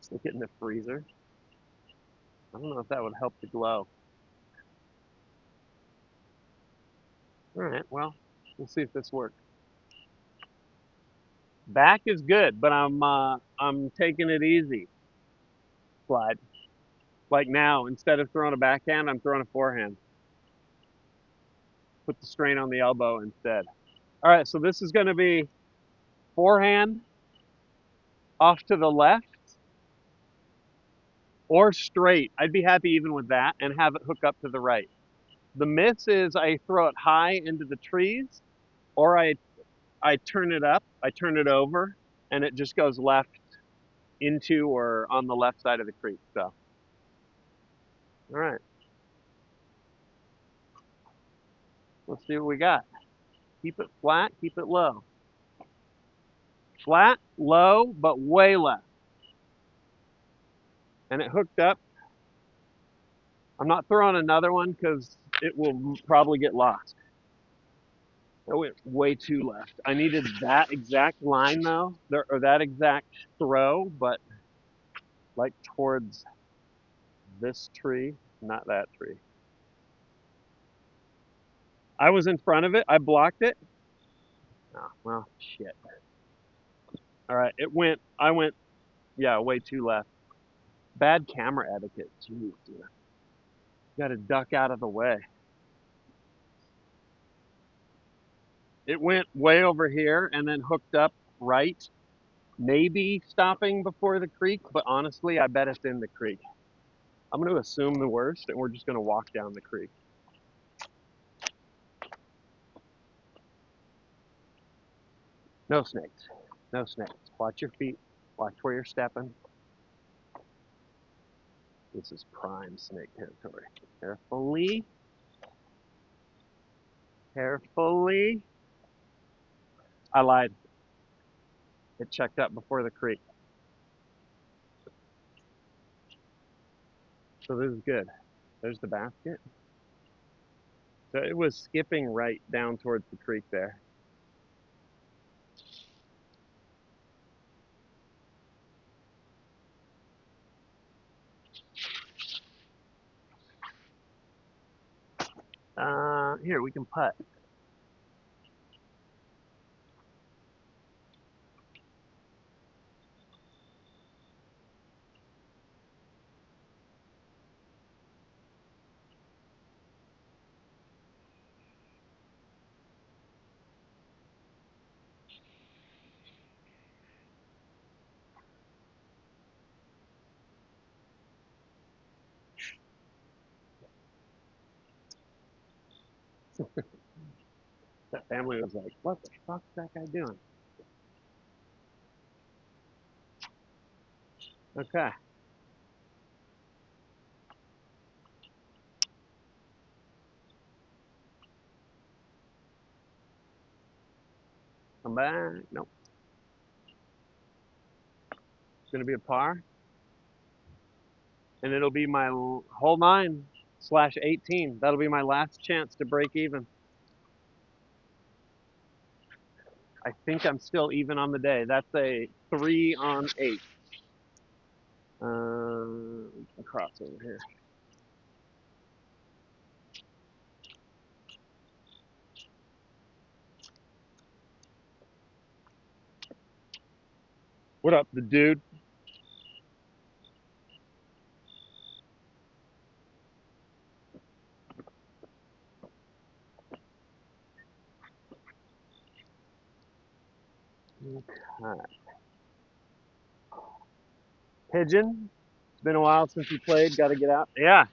Stick it in the freezer. I don't know if that would help the glow. All right, well, we'll see if this works. Back is good, but I'm taking it easy. Slide. Like now, instead of throwing a backhand, I'm throwing a forehand. Put the strain on the elbow instead. All right, so this is going to be forehand off to the left or straight. I'd be happy even with that and have it hook up to the right. The miss is I throw it high into the trees, or I turn it up, I turn it over, and it just goes left into or on the left side of the creek. So, all right, let's see what we got. Keep it flat, keep it low. Flat, low, but way left. And it hooked up. I'm not throwing another one because it will probably get lost. It went way too left. I needed that exact line though, or that exact throw, but like towards this tree, not that tree. I was in front of it. I blocked it. Oh, well, shit. All right, I went, yeah, way too left. Bad camera etiquette. Jeez, dude. Got to duck out of the way. It went way over here and then hooked up right, maybe stopping before the creek, but honestly, I bet it's in the creek. I'm going to assume the worst, and we're just going to walk down the creek. No snakes. No snakes. Watch your feet. Watch where you're stepping. This is prime snake territory. Carefully. Carefully. I lied. It checked up before the creek. So this is good. There's the basket. So it was skipping right down towards the creek there. Here, we can putt. That family was like, what the fuck's that guy doing? Okay. Come back. Nope. It's going to be a par. And it'll be my hole 9/18. That'll be my last chance to break even. I think I'm still even on the day. That's a 3 on 8. We can cross over here. What up, the dude? Okay. Pigeon. It's been a while since you played. Got to get out. Yeah.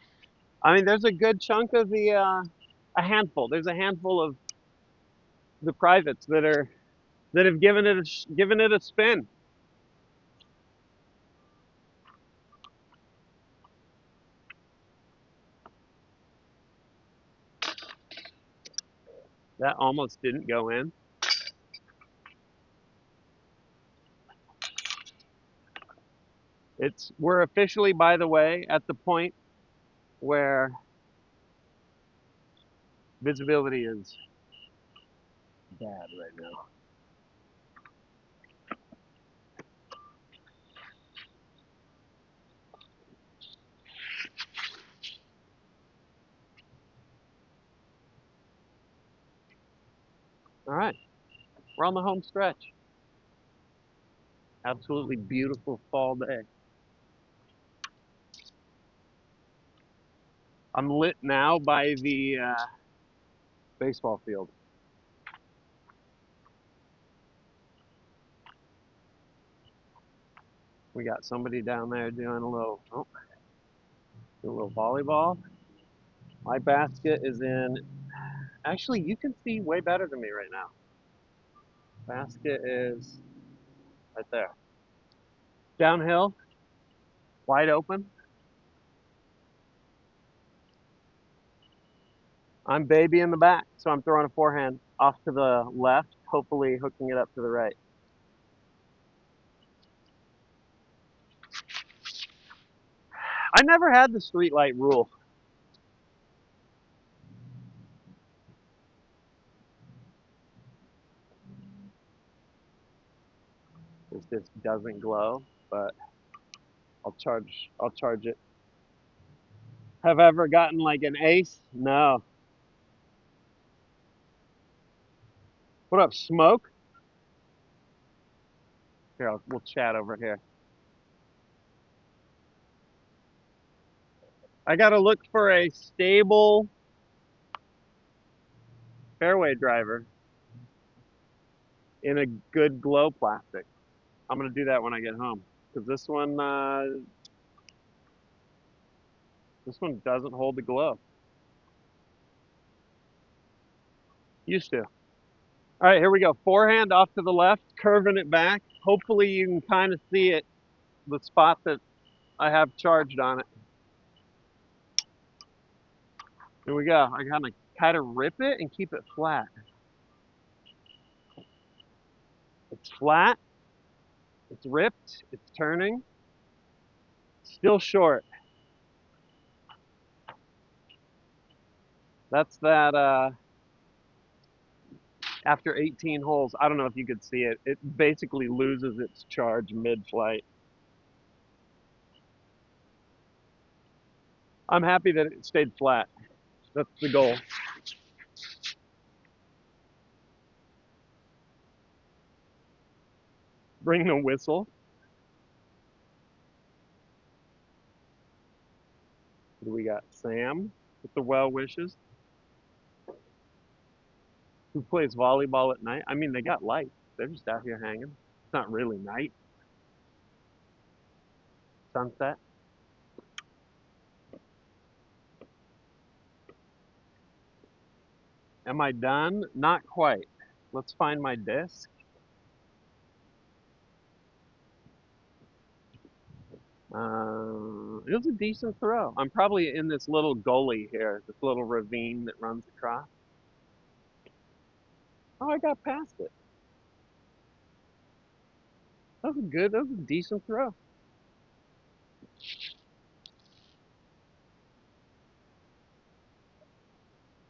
I mean, there's a good chunk of the, a handful. There's a handful of the privates that have given it a spin. That almost didn't go in. We're officially, by the way, at the point where visibility is bad right now. All right, we're on the home stretch. Absolutely beautiful fall day. I'm lit now by the baseball field. We got somebody down there doing a little volleyball. My basket is in. Actually, you can see way better than me right now. Basket is right there. Downhill, wide open. I'm baby in the back, so I'm throwing a forehand off to the left, hopefully hooking it up to the right. I never had the street light rule. This just doesn't glow, but I'll charge it. Have I ever gotten like an ace? No. What up, smoke? Here, we'll chat over here. I gotta look for a stable fairway driver in a good glow plastic. I'm gonna do that when I get home because this one doesn't hold the glow. Used to. All right, here we go. Forehand off to the left, curving it back. Hopefully you can kind of see it, the spot that I have charged on it. Here we go. I gotta kind of rip it and keep it flat. It's flat, it's ripped, it's turning, still short. That's that after 18 holes. I don't know if you could see it. It basically loses its charge mid-flight. I'm happy that it stayed flat. That's the goal. Bring the whistle. What do we got? Sam with the well wishes. Who plays volleyball at night? I mean, they got lights. They're just out here hanging. It's not really night. Sunset. Am I done? Not quite. Let's find my disc. It was a decent throw. I'm probably in this little gully here, this little ravine that runs across. Oh, I got past it. That was good. That was a decent throw.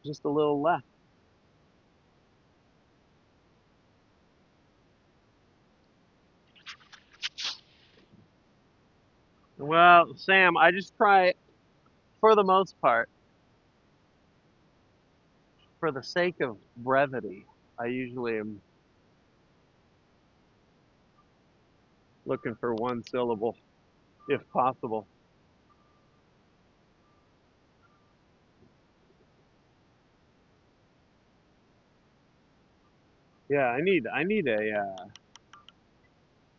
Just a little left. Well, Sam, I just try, for the most part, for the sake of brevity, I usually am looking for one syllable, if possible. Yeah, I need a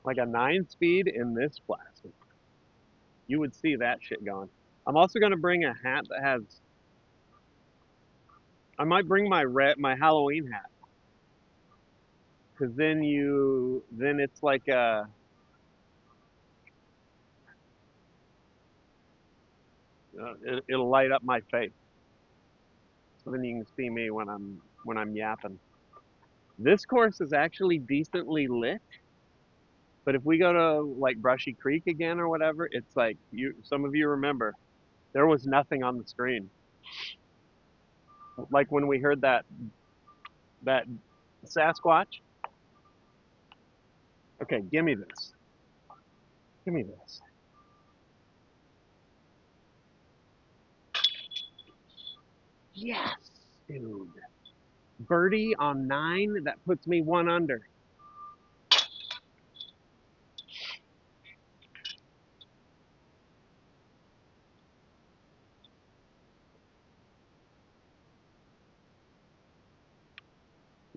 like a 9 speed in this plastic. You would see that shit going. I'm also gonna bring a hat that has. I might bring my Halloween hat because then it's like it'll light up my face, so then you can see me when I'm yapping. This course is actually decently lit, but if we go to like Brushy Creek again or whatever, it's like some of you remember there was nothing on the screen. Like when we heard that Sasquatch. Okay, give me this. Give me this. Yes, dude. Birdie on 9. That puts me one under.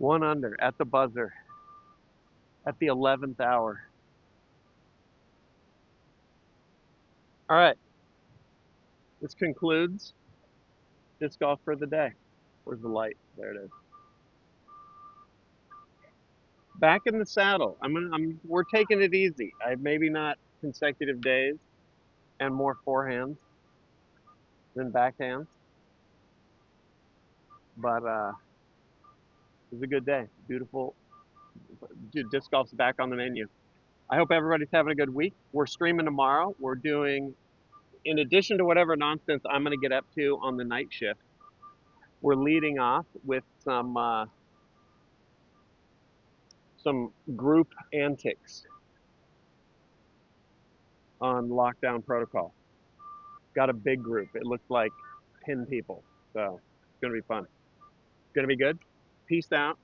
One under at the buzzer at the 11th hour. All right, this concludes disc golf for the day. Where's the light? There it is. Back in the saddle. We're taking it easy. Maybe not consecutive days and more forehands than backhands, but it was a good day. Beautiful. Dude, disc golf's back on the menu. I hope everybody's having a good week. We're streaming tomorrow. We're doing, in addition to whatever nonsense I'm going to get up to on the night shift, we're leading off with some group antics on lockdown protocol. Got a big group. It looks like 10 people. So it's going to be fun. It's going to be good. Peace out.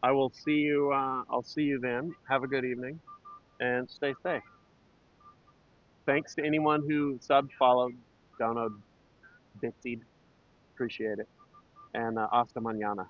I will see you. I'll see you then. Have a good evening and stay safe. Thanks to anyone who subbed, followed, downloaded, bitsied. Appreciate it. And hasta mañana.